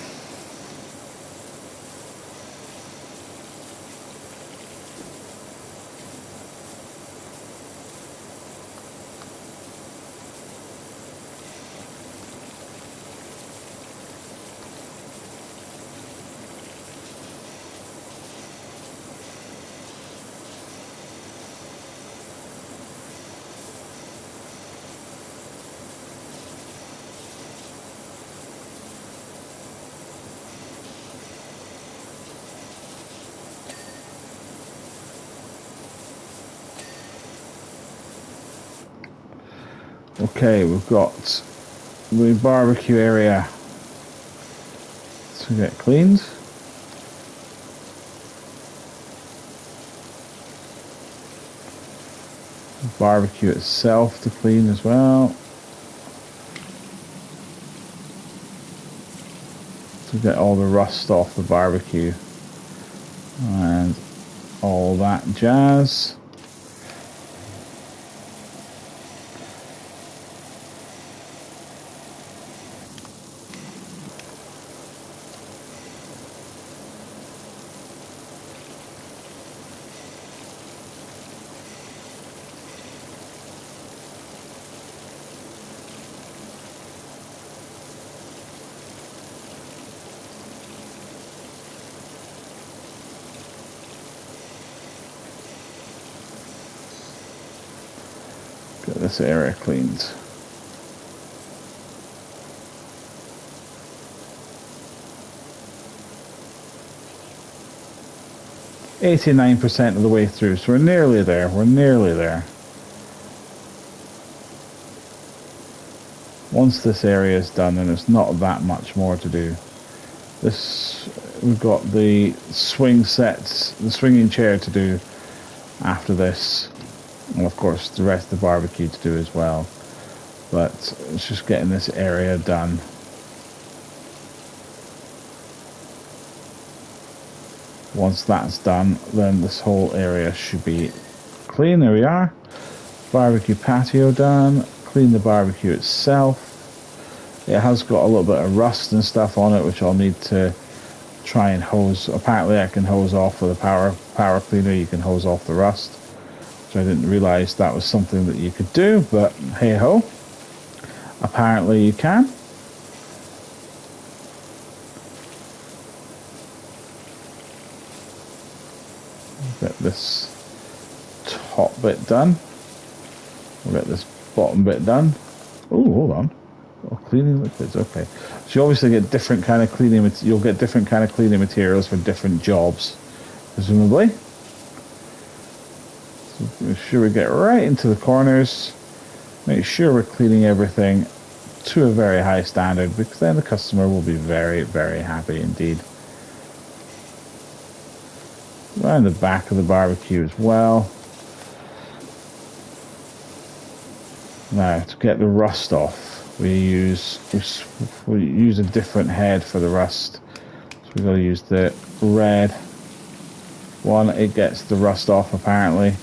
Okay, we've got the barbecue area to get cleaned. The barbecue itself to clean as well. To get all the rust off the barbecue and all that jazz. Get this area cleaned. %89 of the way through, so we're nearly there. We're nearly there. Once this area is done, and it's not that much more to do. We've got the swing sets, the swinging chair to do after this, and of course the rest of the barbecue to do as well. But it's just getting this area done. Once that's done, then this whole area should be clean. There we are. Barbecue patio done. Clean the barbecue itself. It has got a little bit of rust and stuff on it, which I'll need to try and hose. Apparently I can hose off with a power cleaner. You can hose off the rust, which I didn't realize that was something that you could do, but hey ho, apparently you can. Get this top bit done. We'll get this bottom bit done. Oh, hold on. Oh, cleaning liquids. Okay. So you obviously get different kind of cleaning. You'll get different kind of cleaning materials for different jobs, presumably. So make sure we get right into the corners. Make sure we're cleaning everything to a very high standard, because then the customer will be very, very happy indeed. Around the back of the barbecue as well. Now, to get the rust off, we use a different head for the rust. So we've got to use the red one. It gets the rust off apparently.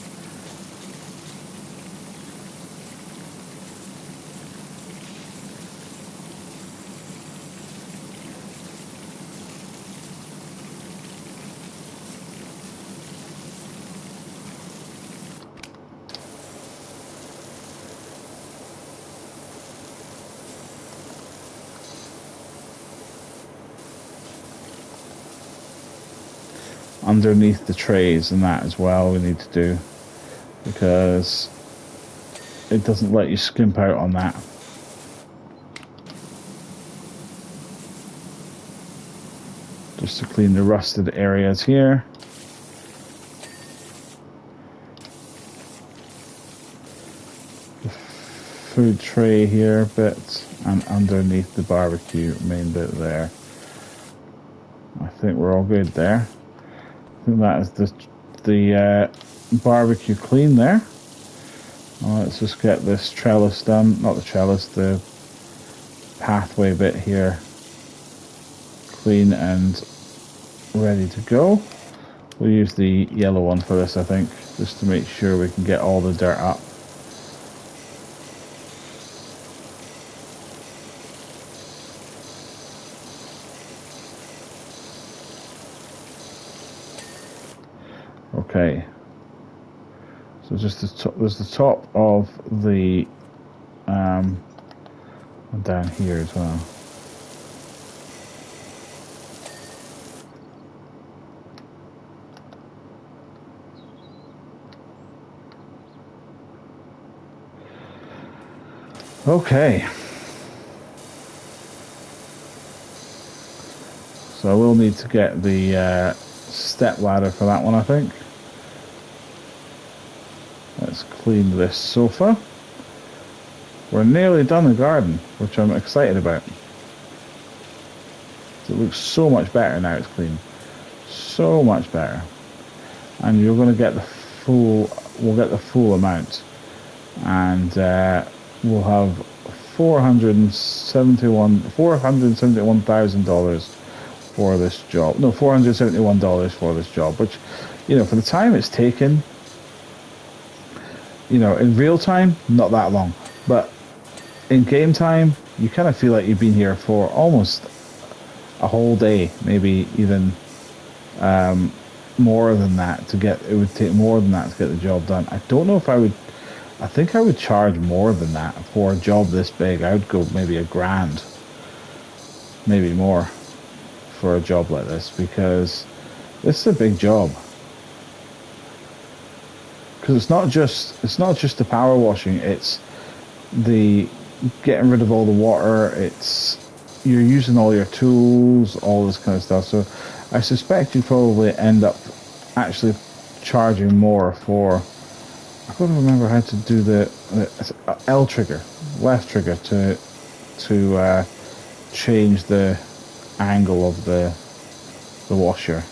Underneath the trays and that as well we need to do, because it doesn't let you skimp out on that. Just to clean the rusted areas here. The food tray here bit, and underneath the barbecue main bit there. I think we're all good there. I think that is the barbecue clean there. Let's just get this trellis done. Not the trellis, the pathway bit here clean and ready to go. We'll use the yellow one for this, I think, just to make sure we can get all the dirt up. Okay, so just there's the top of the down here as well. Okay, so I will need to get the step ladder for that one, I think. Let's clean this sofa. We're nearly done the garden, which I'm excited about. It looks so much better now it's clean. So much better. And you're going to get the full, we'll get the full amount. And we'll have $471,000 for this job. No, $471 for this job, which, you know, for the time it's taken, you know, in real time, not that long, but in game time, you kind of feel like you've been here for almost a whole day, maybe even more than that to get, it would take more than that to get the job done. I don't know if I would, I think I would charge more than that for a job this big. I would go maybe $1,000, maybe more for a job like this, because this is a big job. because it's not just the power washing, it's the getting rid of all the water, it's you're using all your tools, all this kind of stuff. So I suspect you probably end up actually charging more for, I can't remember how to do the L trigger, left trigger to change the angle of the washer.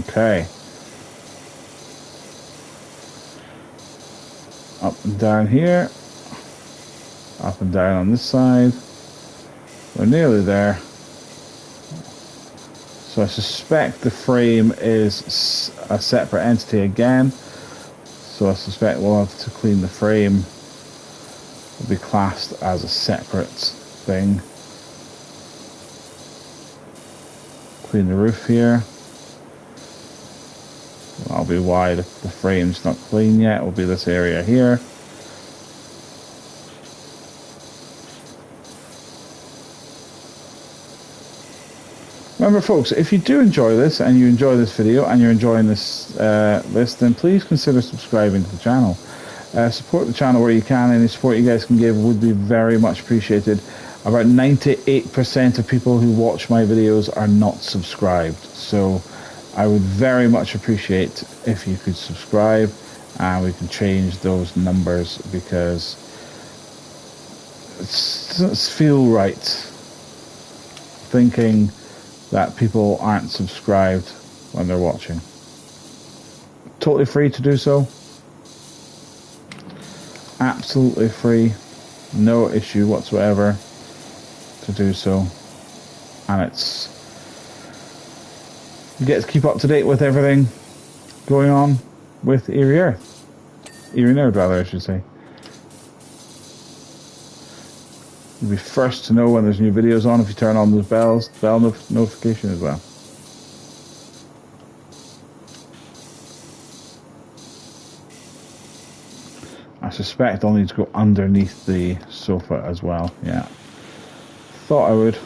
Okay. Up and down here. Up and down on this side. We're nearly there. So I suspect the frame is a separate entity again. So I suspect we'll have to clean the frame. It'll be classed as a separate thing. Clean the roof here. That'll be why the frame's not clean yet. Will be this area here. Remember, folks, if you do enjoy this and you enjoy this video and you're enjoying this list, then please consider subscribing to the channel. Support the channel where you can. Any support you guys can give would be very much appreciated. About 98% of people who watch my videos are not subscribed, so I would very much appreciate if you could subscribe and we can change those numbers, because it doesn't feel right thinking that people aren't subscribed when they're watching. Totally free to do so. Absolutely free. No issue whatsoever to do so. And you get to keep up to date with everything going on with Eerie Earth. Eerie Nerd, rather, I should say. You'll be first to know when there's new videos on if you turn on those bell notification as well. I suspect I'll need to go underneath the sofa as well. Yeah. Thought I would.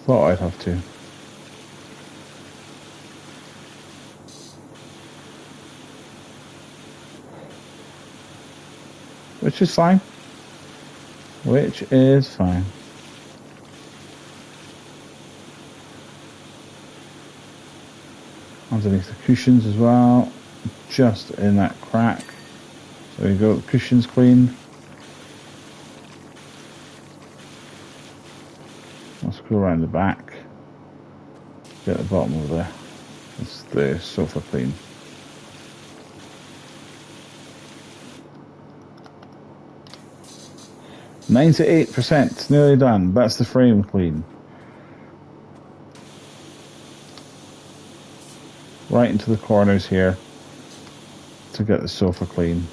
Thought I'd have to. Which is fine. Which is fine. Underneath the cushions as well. Just in that crack. So we go, the cushions clean. Let's go around the back. Get the bottom of the sofa clean. %, nearly done. That's the frame clean. Right into the corners here to get the sofa clean.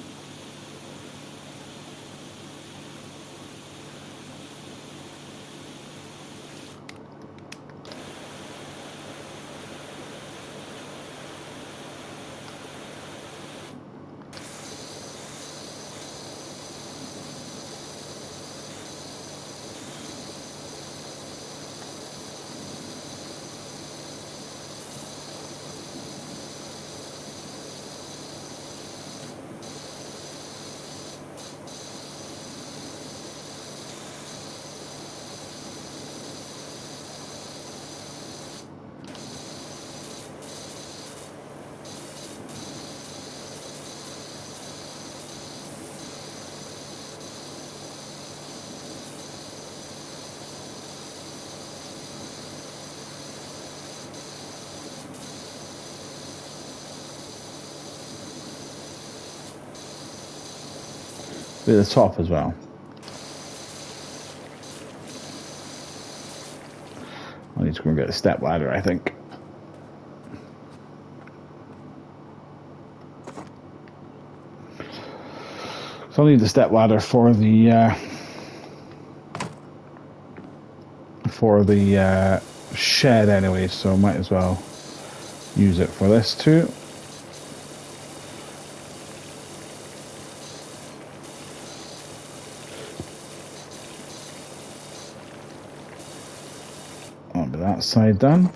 Be the top as well. I need to go and get a step ladder, I think. So I need the step ladder for the for the shed anyway, so might as well use it for this too. That'll be that side done.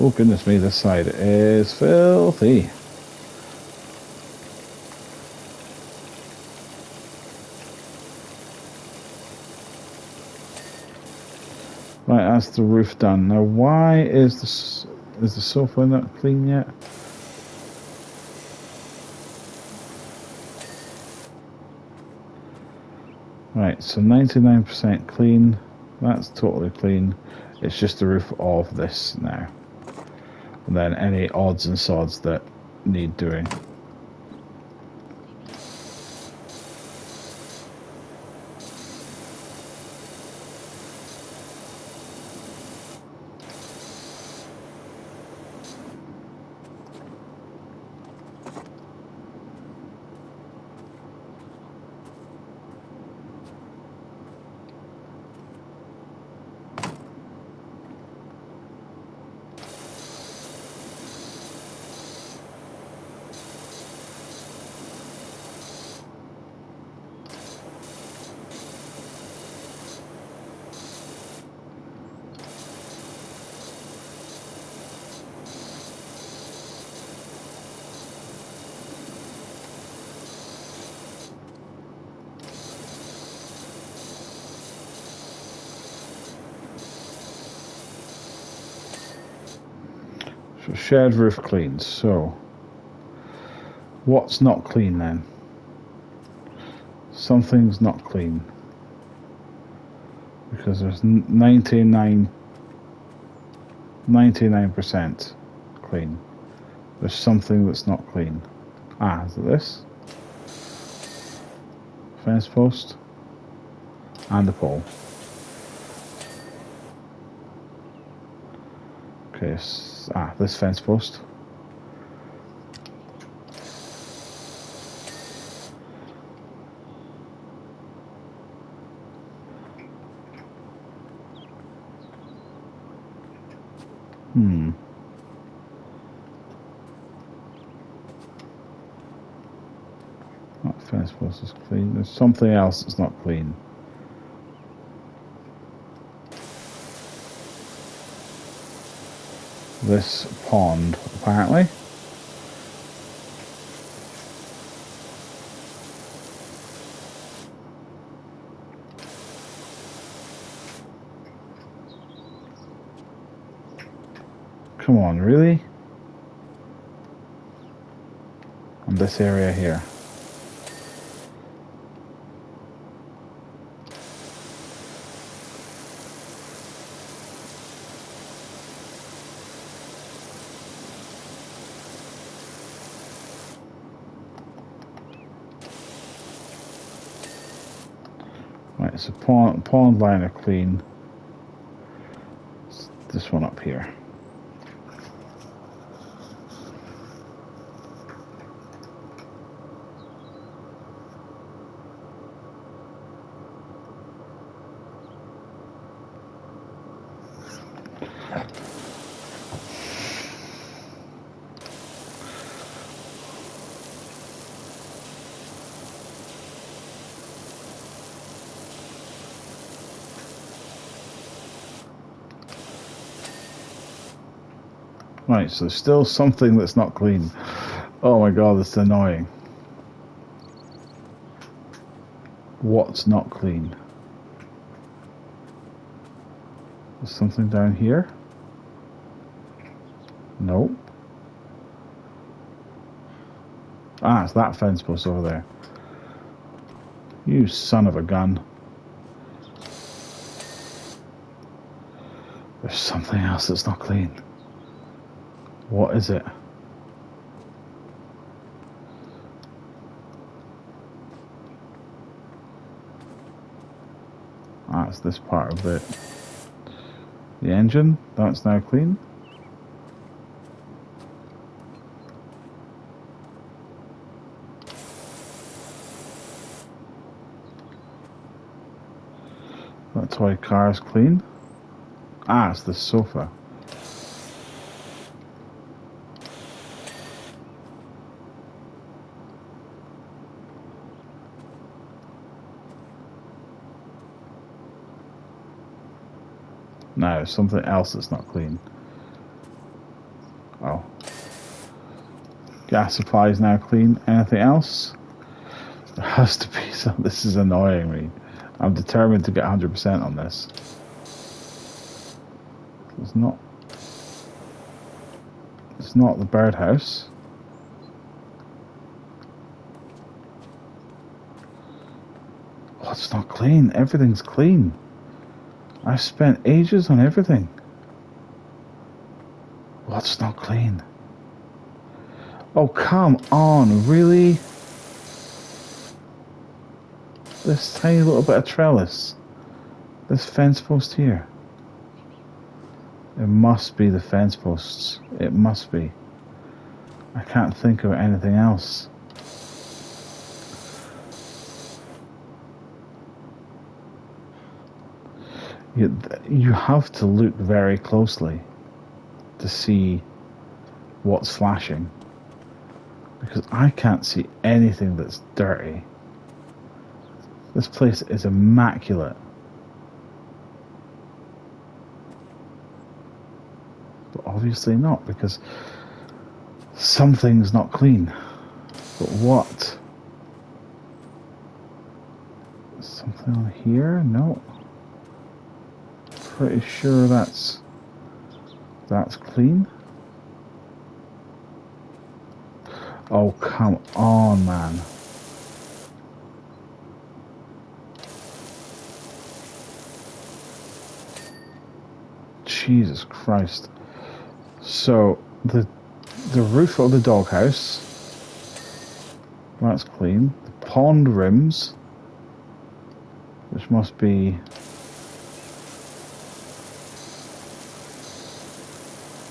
Oh goodness me, this side is filthy. Right, that's the roof done. Now, why is the sofa not clean yet? Right, so 99% clean. That's totally clean. It's just the roof of this now. And then any odds and sods that need doing. So shared roof clean. So what's not clean then? Something's not clean. Because there's 99% clean. There's something that's not clean. Ah, is it this? Fence post and the pole. Okay, this fence post. That fence post is clean. There's something else that's not clean. This pond, apparently. Come on, really? And this area here. Right, so pond line are clean. It's this one up here. Right, so there's still something that's not clean. Oh my god, that's annoying. What's not clean? There's something down here? Nope. Ah, it's that fence post over there. You son of a gun. There's something else that's not clean. What is it? Ah, it's this part of it. The engine, that's now clean. That toy car is clean. Ah, it's the sofa. Now, something else that's not clean. Oh. Gas supply is now clean. Anything else? There has to be some. This is annoying me. I'm determined to get 100% on this. It's not the birdhouse. Oh, it's not clean. Everything's clean. I've spent ages on everything. What's not clean? Oh, come on, really? This tiny little bit of trellis. This fence post here. It must be the fence posts. It must be. I can't think of anything else. You have to look very closely to see what's flashing, because I can't see anything that's dirty. This place is immaculate. But obviously not, because something's not clean. But what? Something on here? No. Pretty sure that's clean. Oh, come on, man. Jesus Christ. So the roof of the doghouse, that's clean. The pond rims, which must be,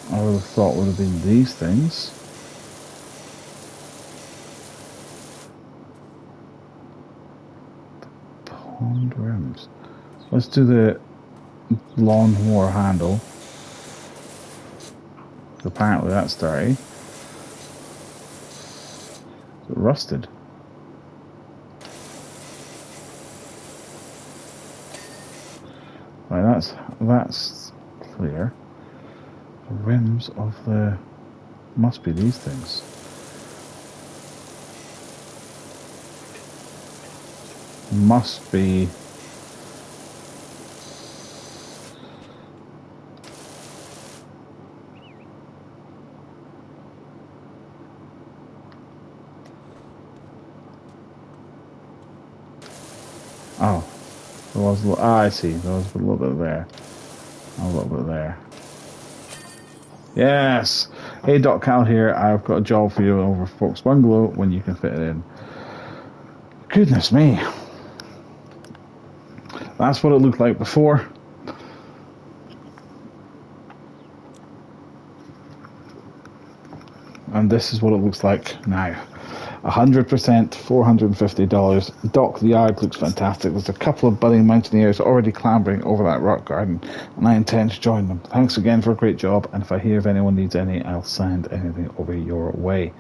I would have thought would have been these things. The pond rims. Let's do the lawnmower handle. Apparently that's dirty. Is it rusted? Right, that's clear. The rims of the must be these things. Must be. Oh, there was a little, I see. There was a little bit there. A little bit there. Yes! Hey, Doc Cal here. I've got a job for you over Folks Bungalow when you can fit it in. Goodness me. That's what it looked like before. And this is what it looks like now. 100%, $450. Doc, the yard looks fantastic. There's a couple of budding mountaineers already clambering over that rock garden, and I intend to join them. Thanks again for a great job, and if I hear if anyone needs any, I'll send anything over your way.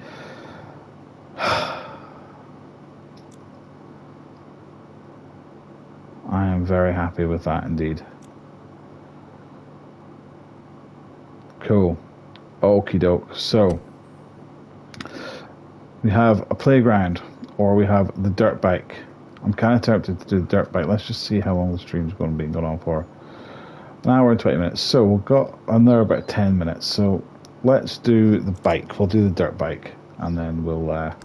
I am very happy with that indeed. Cool. Okie doke. So, we have a playground, or we have the dirt bike. I'm kind of tempted to do the dirt bike. Let's just see how long the stream's going to be going on for. An hour and 20 minutes. So we've got another about 10 minutes. So let's do the bike. We'll do the dirt bike, and then we'll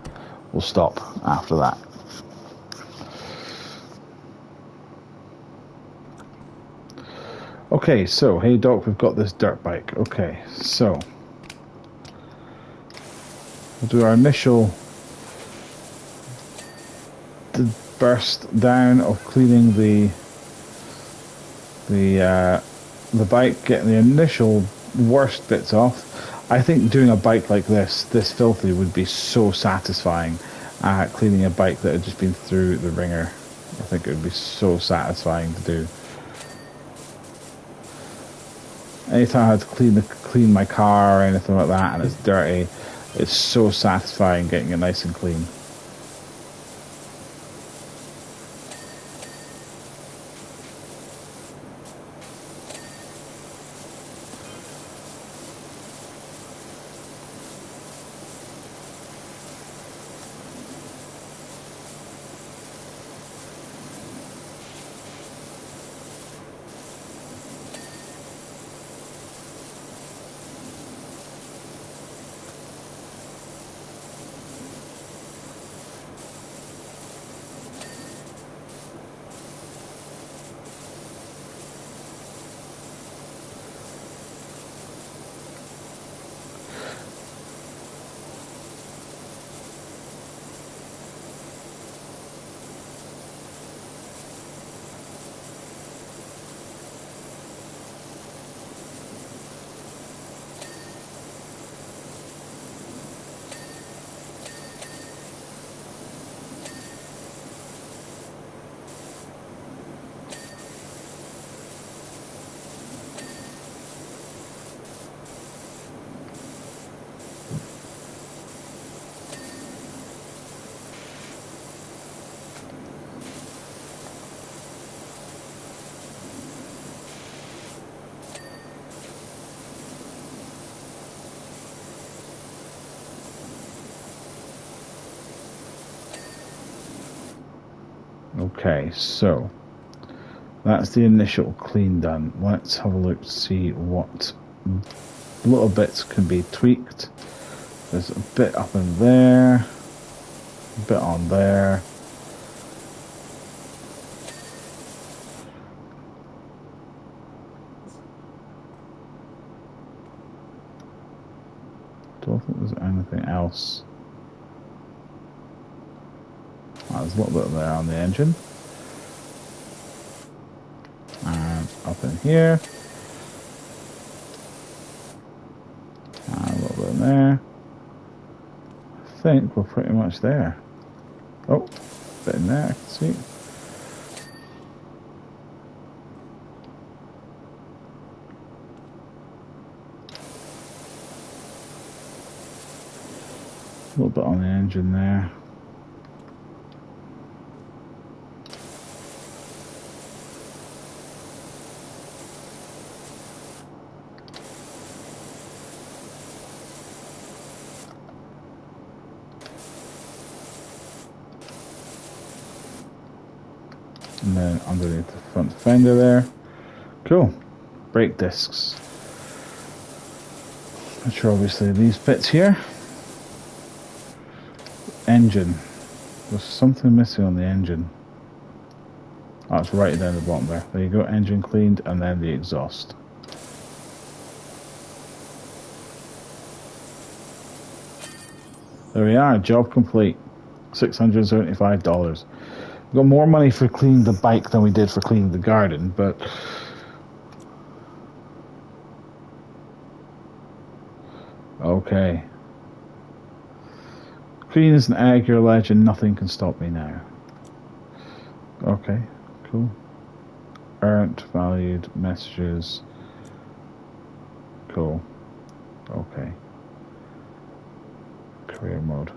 stop after that. Okay, so hey Doc, we've got this dirt bike. Okay, so we'll do our initial burst down of cleaning the bike, getting the initial worst bits off. I think doing a bike like this filthy, would be so satisfying. Cleaning a bike that had just been through the ringer. I think it would be so satisfying to do. Anytime I have to clean my car or anything like that, and it's dirty, it's so satisfying getting it nice and clean. Okay, so that's the initial clean done. Let's have a look to see what little bits can be tweaked. There's a bit up in there, a bit on there. Don't think there's anything else. There's a little bit there on the engine. And up in here. And a little bit in there. I think we're pretty much there. Oh, a bit in there, I can see. A little bit on the engine there. And then underneath the front fender there. Cool. Brake discs. Which are obviously these bits here. Engine. There's something missing on the engine. Oh, it's right down the bottom there. There you go, engine cleaned, and then the exhaust. There we are, job complete. $675. We got more money for cleaning the bike than we did for cleaning the garden, but okay. Clean as an egg, you're a legend, nothing can stop me now. Okay, cool. Earned, valued, messages. Cool. Okay. Career mode.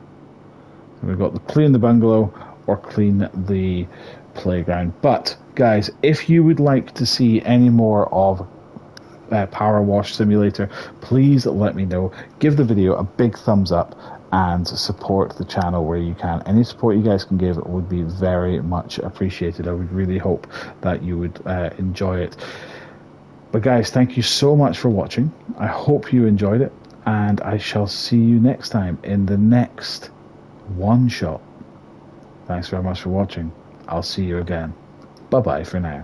So we've got the clean the bungalow or clean the playground. But guys, if you would like to see any more of Power Wash Simulator, please let me know. Give the video a big thumbs up and support the channel where you can. Any support you guys can give would be very much appreciated. I would really hope that you would enjoy it. But guys, thank you so much for watching. I hope you enjoyed it, and I shall see you next time in the next one shot. Thanks very much for watching. I'll see you again. Bye bye for now.